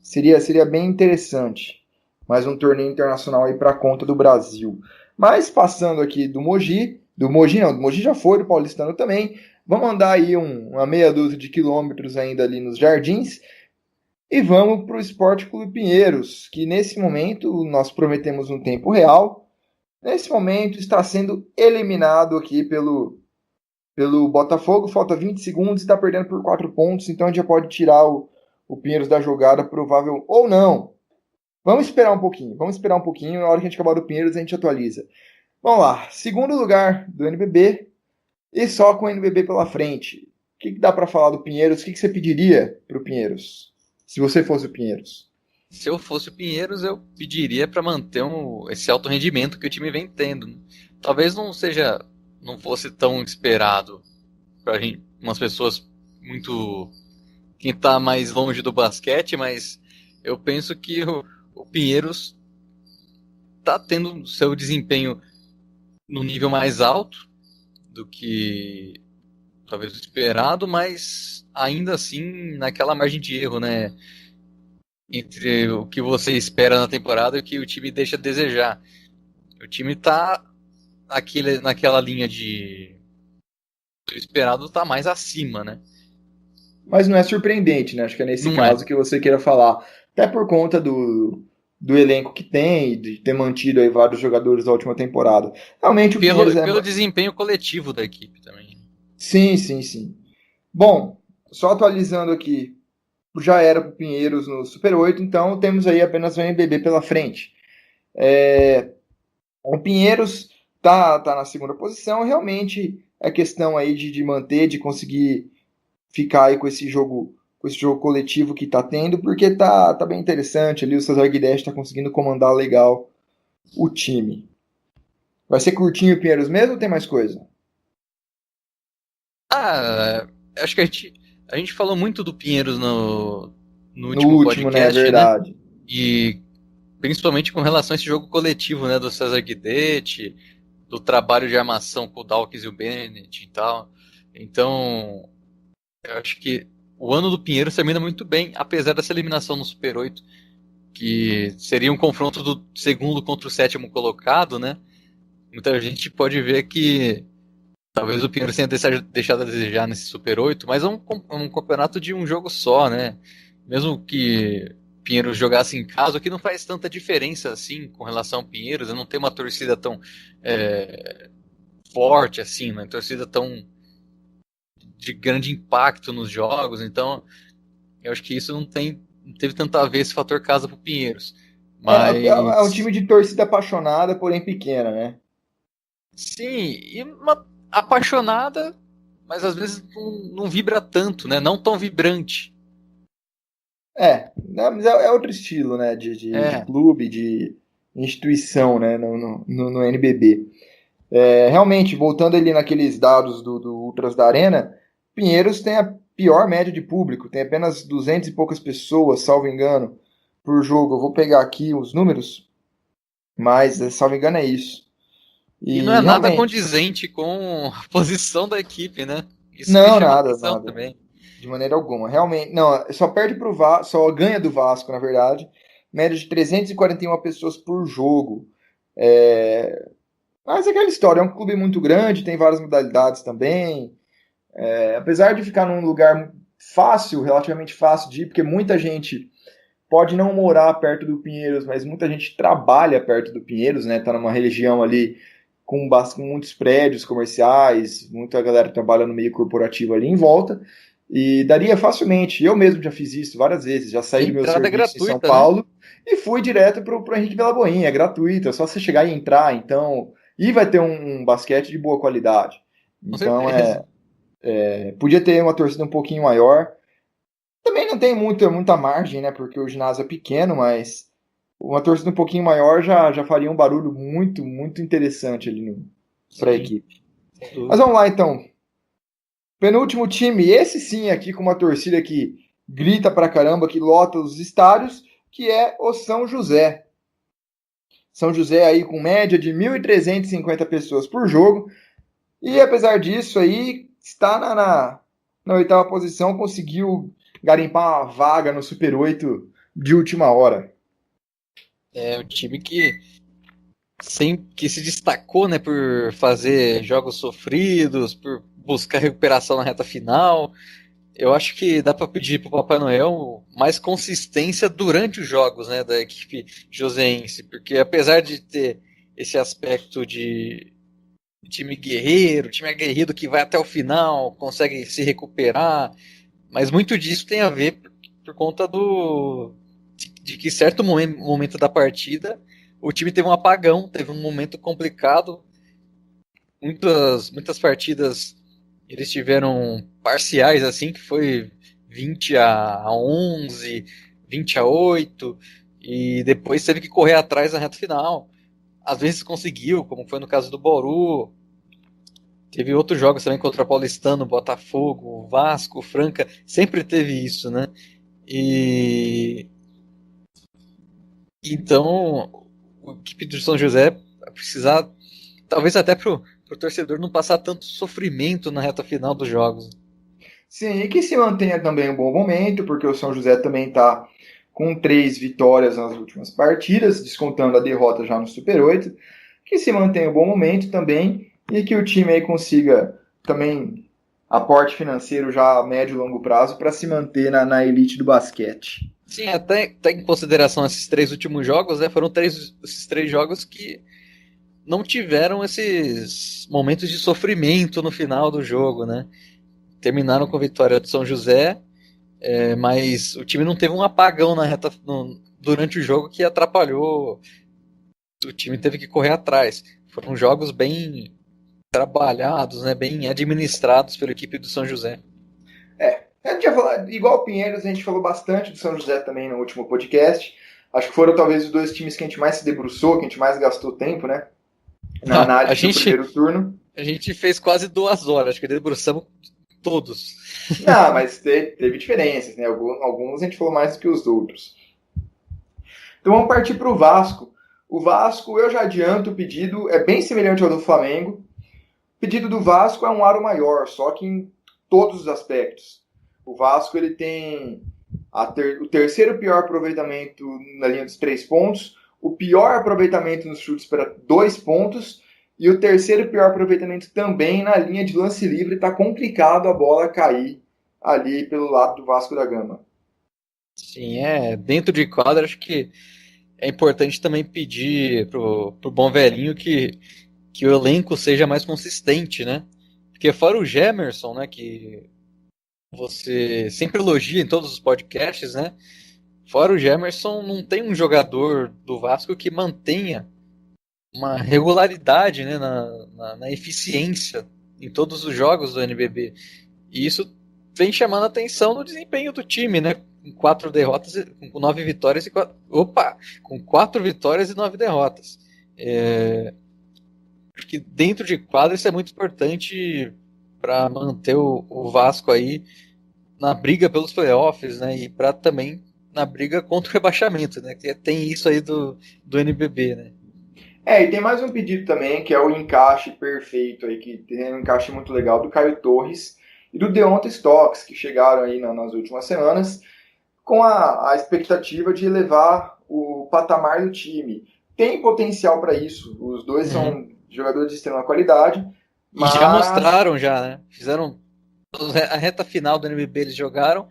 Seria bem interessante. Mais um torneio internacional aí para conta do Brasil. Mas passando aqui do Mogi não, do Mogi já foi, do Paulistano também. Vamos andar aí uma meia dúzia de quilômetros ainda ali nos Jardins. E vamos para o Esporte Clube Pinheiros, que nesse momento nós prometemos um tempo real. Nesse momento está sendo eliminado aqui pelo Botafogo. Falta 20 segundos e está perdendo por 4 pontos. Então a gente já pode tirar o Pinheiros da jogada, provável ou não. Vamos esperar um pouquinho. Na hora que a gente acabar do Pinheiros, a gente atualiza. Vamos lá. Segundo lugar do NBB. E só com o NBB pela frente. que dá para falar do Pinheiros? O que você pediria para o Pinheiros, se você fosse o Pinheiros? Se eu fosse o Pinheiros, eu pediria para manter esse alto rendimento que o time vem tendo, né? Talvez não fosse tão esperado para umas pessoas muito quem está mais longe do basquete, mas eu penso que o Pinheiros está tendo seu desempenho no nível mais alto do que talvez o esperado, mas ainda assim naquela margem de erro, né? Entre o que você espera na temporada e o que o time deixa a desejar. O time tá naquela linha de do esperado tá mais acima, né? Mas não é surpreendente, né? Acho que é nesse Não é. caso que você queira falar. Até por conta do elenco que tem, de ter mantido aí vários jogadores da última temporada. Realmente o Pinheiros é. Pelo desempenho coletivo da equipe também. Sim, sim, sim. Bom, só atualizando aqui, já era para o Pinheiros no Super 8, então temos aí apenas o NBB pela frente. O Pinheiros tá na segunda posição, realmente é questão aí de manter, de conseguir ficar aí com esse jogo coletivo que tá tendo, porque tá bem interessante ali, o Cesar Guidetti tá conseguindo comandar legal o time. Vai ser curtinho o Pinheiros mesmo ou tem mais coisa? Acho que a gente falou muito do Pinheiros no No último último, né? É podcast, né? verdade. E principalmente com relação a esse jogo coletivo, né? Do Cesar Guidetti, do trabalho de armação com o Dawkins e o Bennett e tal. Então, eu acho que o ano do Pinheiros termina muito bem, apesar dessa eliminação no Super 8, que seria um confronto do segundo contra o sétimo colocado, né? Muita gente pode ver que talvez o Pinheiros tenha deixado a desejar nesse Super 8, mas é um campeonato de um jogo só, né? Mesmo que Pinheiros jogasse em casa, o que não faz tanta diferença assim com relação ao Pinheiros, não tem uma torcida tão forte assim, uma torcida tão de grande impacto nos jogos, então eu acho que isso não teve tanto a ver esse fator casa pro Pinheiros. É um Mas time de torcida apaixonada, porém pequena, né? sim, e uma apaixonada, mas às vezes não vibra tanto, né? Não tão vibrante. Mas é outro estilo, né? De É, clube, de instituição, né? No NBB. Realmente, voltando ali naqueles dados do Ultras da Arena, Pinheiros tem a pior média de público, tem apenas 200 e poucas pessoas, salvo engano, por jogo. Eu vou pegar aqui os números, mas, salvo engano, é isso. e não E é nada realmente, condizente com a posição da equipe, né? Isso que não, chama nada, atenção nada. também. De maneira alguma. Realmente, não, só perde pro Vasco, só ganha do Vasco, na verdade. Média de 341 pessoas por jogo. É, Mas é aquela história, é um clube muito grande, tem várias modalidades também. Apesar de ficar num lugar fácil, relativamente fácil de ir, porque muita gente pode não morar perto do Pinheiros, mas muita gente trabalha perto do Pinheiros, né? Tá numa região ali com muitos prédios comerciais, muita galera trabalha no meio corporativo ali em volta. E daria facilmente. Eu mesmo já fiz isso várias vezes. Já E a saí do meu entrada é serviço em São gratuita, né? Paulo e fui direto pro Henrique Vila Boinha. É gratuito, é só você chegar e entrar. Então, e vai ter um basquete de boa qualidade. Com Então, certeza. podia ter uma torcida um pouquinho maior. Também não tem muita margem, né? Porque o ginásio é pequeno, mas uma torcida um pouquinho maior já faria um barulho muito, muito interessante ali para a Sim, equipe. sem Mas dúvida. vamos lá então. Penúltimo time, esse sim aqui com uma torcida que grita pra caramba, que lota os estádios, que é o São José. São José aí com média de 1.350 pessoas por jogo. E apesar disso aí, está na oitava posição, conseguiu garimpar uma vaga no Super 8 de última hora. É um time que se destacou, né, por fazer jogos sofridos, por buscar recuperação na reta final. Eu acho que dá para pedir para o Papai Noel mais consistência durante os jogos, né, da equipe joseense, porque apesar de ter esse aspecto de time guerreiro, time aguerrido que vai até o final, consegue se recuperar, mas muito disso tem a ver por conta de que certo momento da partida o time teve um apagão, teve um momento complicado, muitas partidas Eles tiveram parciais assim, que foi 20-11, 20-8, e depois teve que correr atrás na reta final. Às vezes conseguiu, como foi no caso do Bauru. Teve outros jogos também contra o Paulistano, Botafogo, Vasco, Franca, sempre teve isso, né? E então a equipe do São José vai precisar, talvez até pro torcedor não passar tanto sofrimento na reta final dos jogos. Sim, e que se mantenha também um bom momento, porque o São José também está com 3 vitórias nas últimas partidas, descontando a derrota já no Super 8. Que se mantenha um bom momento também e que o time aí consiga também aporte financeiro já a médio e longo prazo para se manter na elite do basquete. Sim, até em consideração esses 3 últimos jogos, né? Foram esses 3 jogos que não tiveram esses momentos de sofrimento no final do jogo, né? Terminaram com a vitória do São José, mas o time não teve um apagão durante o jogo que atrapalhou. O time teve que correr atrás. Foram jogos bem trabalhados, né? Bem administrados pela equipe do São José. A gente já falou, igual o Pinheiros, a gente falou bastante do São José também no último podcast. Acho que foram talvez os 2 times que a gente mais se debruçou, que a gente mais gastou tempo, né? Na análise do primeiro turno. A gente fez quase 2 horas, acho que debruçamos todos. Não, mas teve diferenças, né? Alguns a gente falou mais do que os outros. Então vamos partir para o Vasco. O Vasco, eu já adianto, o pedido é bem semelhante ao do Flamengo. O pedido do Vasco é um aro maior, só que em todos os aspectos. O Vasco ele tem o terceiro pior aproveitamento na linha dos 3 pontos, o pior aproveitamento nos chutes para 2 pontos e o terceiro pior aproveitamento também na linha de lance livre. Está complicado a bola cair ali pelo lado do Vasco da Gama. Sim, dentro de quadra, acho que é importante também pedir pro bom velhinho que o elenco seja mais consistente, né? Porque fora o Gemerson, né, que você sempre elogia em todos os podcasts, né? Fora o Gemerson, não tem um jogador do Vasco que mantenha uma regularidade, né, na eficiência em todos os jogos do NBB. E isso vem chamando a atenção no desempenho do time, né? Com 4 derrotas, com 9 vitórias e 4 vitórias e 9 derrotas. Acho que dentro de quadra isso é muito importante para manter o Vasco aí na briga pelos playoffs, né? E para também na briga contra o rebaixamento, né? Que tem isso aí do NBB, né? E tem mais um pedido também, que é o encaixe perfeito aí, que tem um encaixe muito legal do Caio Torres e do Deonta Stocks, que chegaram aí nas últimas semanas, com a expectativa de elevar o patamar do time. Tem potencial para isso, os dois são jogadores de extrema qualidade, mas... E já mostraram né? Fizeram a reta final do NBB, eles jogaram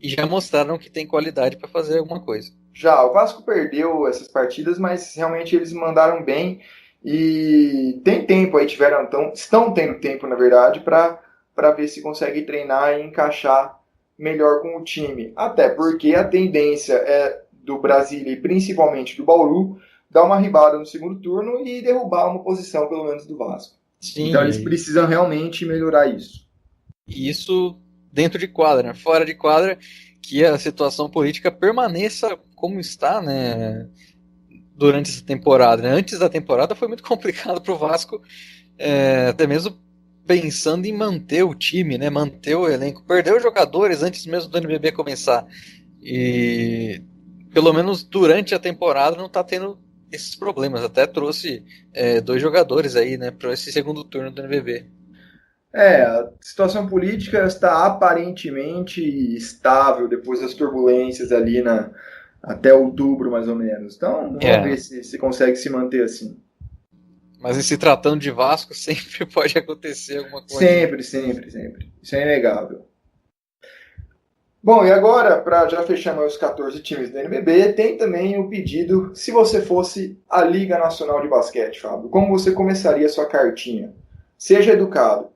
e já mostraram que tem qualidade para fazer alguma coisa. Já, o Vasco perdeu essas partidas, mas realmente eles mandaram bem e tem tempo aí, estão tendo tempo, na verdade, para ver se consegue treinar e encaixar melhor com o time. Até porque a tendência é do Brasília e principalmente do Bauru dar uma ribada no segundo turno e derrubar uma posição, pelo menos, do Vasco. Sim, então eles precisam realmente melhorar isso. E isso dentro de quadra, né? Fora de quadra, que a situação política permaneça como está, né? Durante essa temporada. Né? Antes da temporada foi muito complicado para o Vasco, até mesmo pensando em manter o time, né? Manter o elenco. Perdeu jogadores antes mesmo do NBB começar. E pelo menos durante a temporada não está tendo esses problemas. Até trouxe 2 jogadores aí, né? Para esse segundo turno do NBB. A situação política está aparentemente estável depois das turbulências ali até outubro, mais ou menos. Então, vamos ver se consegue se manter assim. Mas em se tratando de Vasco, sempre pode acontecer alguma coisa. Sempre, sempre, sempre. Isso é inegável. Bom, e agora, para já fechar os 14 times do NBB, tem também o pedido, se você fosse a Liga Nacional de Basquete, Fábio, como você começaria a sua cartinha? Seja educado.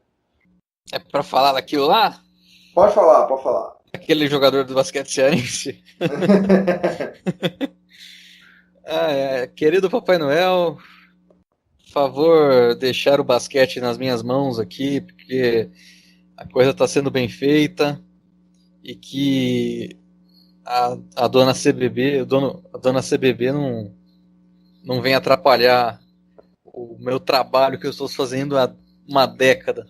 É para falar daquilo lá? Pode falar, pode falar. Aquele jogador do basquete cearense. Querido Papai Noel, por favor, deixar o basquete nas minhas mãos aqui, porque a coisa está sendo bem feita e que a dona CBB, a dona CBB não vem atrapalhar o meu trabalho que eu estou fazendo há uma década.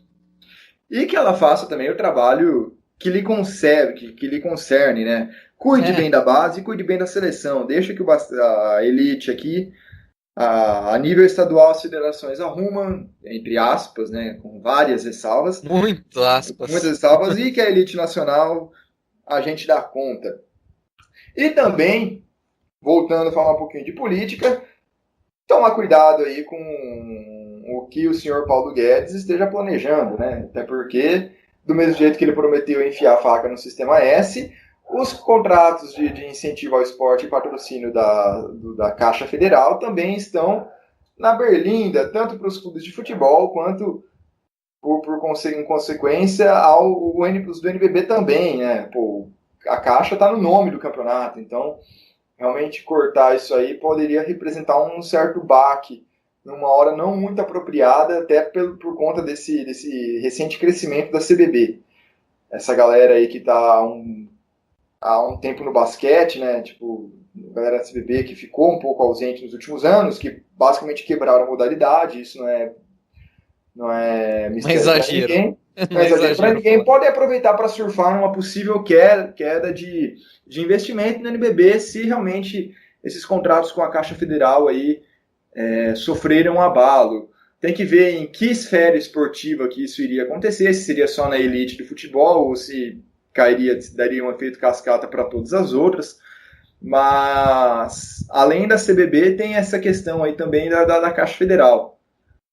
E que ela faça também o trabalho que lhe concerne, que lhe concerne, né? Cuide bem da base e cuide bem da seleção. Deixa que a elite aqui, a nível estadual, as federações arrumam, entre aspas, né? Com várias ressalvas. Muito aspas. Muitas ressalvas. E que a elite nacional a gente dá conta. E também, voltando a falar um pouquinho de política, tomar cuidado aí com o que o senhor Paulo Guedes esteja planejando, né? Até porque, do mesmo jeito que ele prometeu enfiar a faca no Sistema S, os contratos de incentivo ao esporte e patrocínio da Caixa Federal também estão na berlinda, tanto para os clubes de futebol quanto, em consequência, os do NBB também, né? Pô, a Caixa está no nome do campeonato, então realmente cortar isso aí poderia representar um certo baque numa hora não muito apropriada, até por conta desse recente crescimento da CBB. Essa galera aí que está há um tempo no basquete, né? Tipo, a galera da CBB que ficou um pouco ausente nos últimos anos, que basicamente quebraram a modalidade, isso não é mistério para ninguém. Não é exagero para ninguém. Pode aproveitar para surfar numa possível queda de investimento no NBB se realmente esses contratos com a Caixa Federal aí sofreram um abalo. Tem que ver em que esfera esportiva que isso iria acontecer, se seria só na elite do futebol ou se daria um efeito cascata para todas as outras. Mas, além da CBB, tem essa questão aí também da Caixa Federal,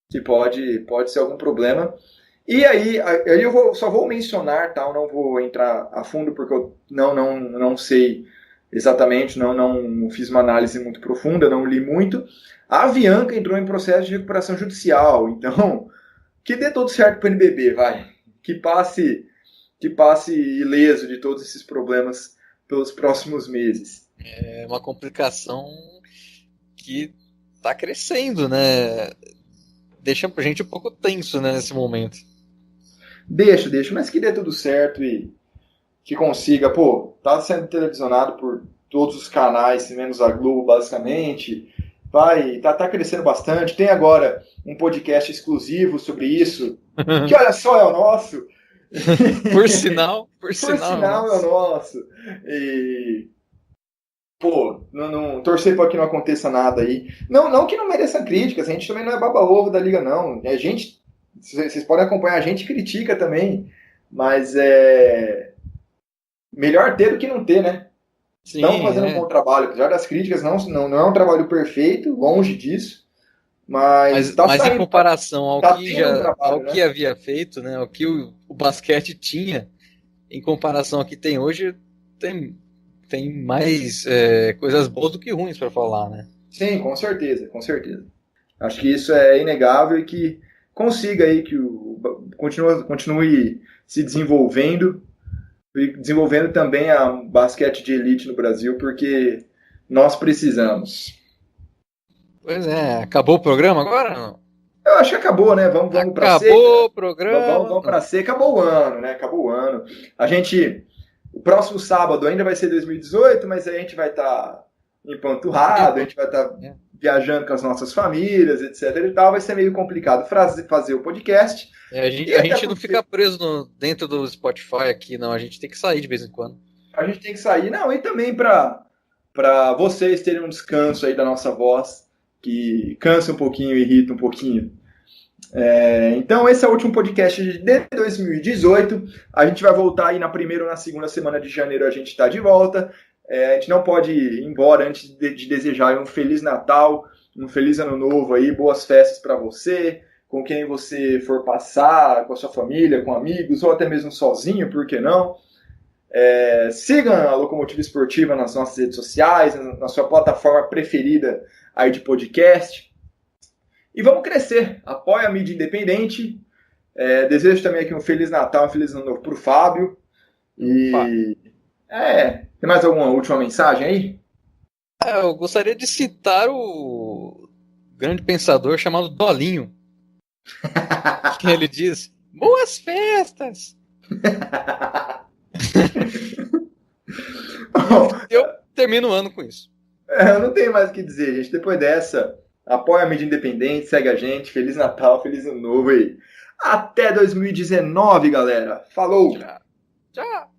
que pode ser algum problema. E aí eu só vou mencionar, tá? Eu não vou entrar a fundo porque eu não sei exatamente, não fiz uma análise muito profunda, não li muito. A Avianca entrou em processo de recuperação judicial, então que dê tudo certo para o NBB, vai. Que passe ileso de todos esses problemas pelos próximos meses. É uma complicação que está crescendo, né? Deixa a gente um pouco tenso, né, nesse momento. Deixa, mas que dê tudo certo e que consiga, tá sendo televisionado por todos os canais, menos a Globo, basicamente. Tá crescendo bastante. Tem agora um podcast exclusivo sobre isso, que olha só, é o nosso. Por sinal é o nosso. E não torcer para que não aconteça nada aí. Não que não mereça críticas, a gente também não é baba-ovo da liga, não. A gente, vocês podem acompanhar, a gente critica também, mas é melhor ter do que não ter, né? Estão fazendo um bom trabalho, apesar das críticas, não é um trabalho perfeito, longe disso, mas em comparação ao que né? havia feito, né, ao que o basquete tinha, em comparação ao que tem hoje, tem mais coisas boas do que ruins para falar, né? Sim, com certeza. Acho que isso é inegável e que consiga aí que continue se desenvolvendo e desenvolvendo também a basquete de elite no Brasil, porque nós precisamos. Pois é, acabou o programa agora? Não? Eu acho que acabou, né? Vamos para C. Acabou o programa. Vamos para C. Acabou o ano, né? Acabou o ano. O próximo sábado ainda vai ser 2018, mas aí a gente vai estar empanturrado, a gente vai estar viajando com as nossas famílias, etc e tal. Vai ser meio complicado fazer o podcast. A gente não fica preso dentro do Spotify aqui, não. A gente tem que sair de vez em quando. A gente tem que sair. Não, e também para vocês terem um descanso aí da nossa voz, que cansa um pouquinho, irrita um pouquinho. Então esse é o último podcast de 2018. A gente vai voltar aí na primeira ou na segunda semana de janeiro, a gente está de volta. A gente não pode ir embora antes de desejar um Feliz Natal, um Feliz Ano Novo aí, boas festas para você, com quem você for passar, com a sua família, com amigos, ou até mesmo sozinho, por que não? Sigam a Locomotiva Esportiva nas nossas redes sociais, na sua plataforma preferida aí de podcast. E vamos crescer. Apoie a mídia independente. Desejo também aqui um Feliz Natal, um Feliz Ano Novo para o Fábio. E tem mais alguma última mensagem aí? Eu gostaria de citar o grande pensador chamado Dolinho. Que ele diz: boas festas! Eu termino o ano com isso. Eu não tenho mais o que dizer, gente. Depois dessa, apoia a mídia independente, segue a gente. Feliz Natal, feliz Ano Novo aí. Até 2019, galera. Falou! Tchau.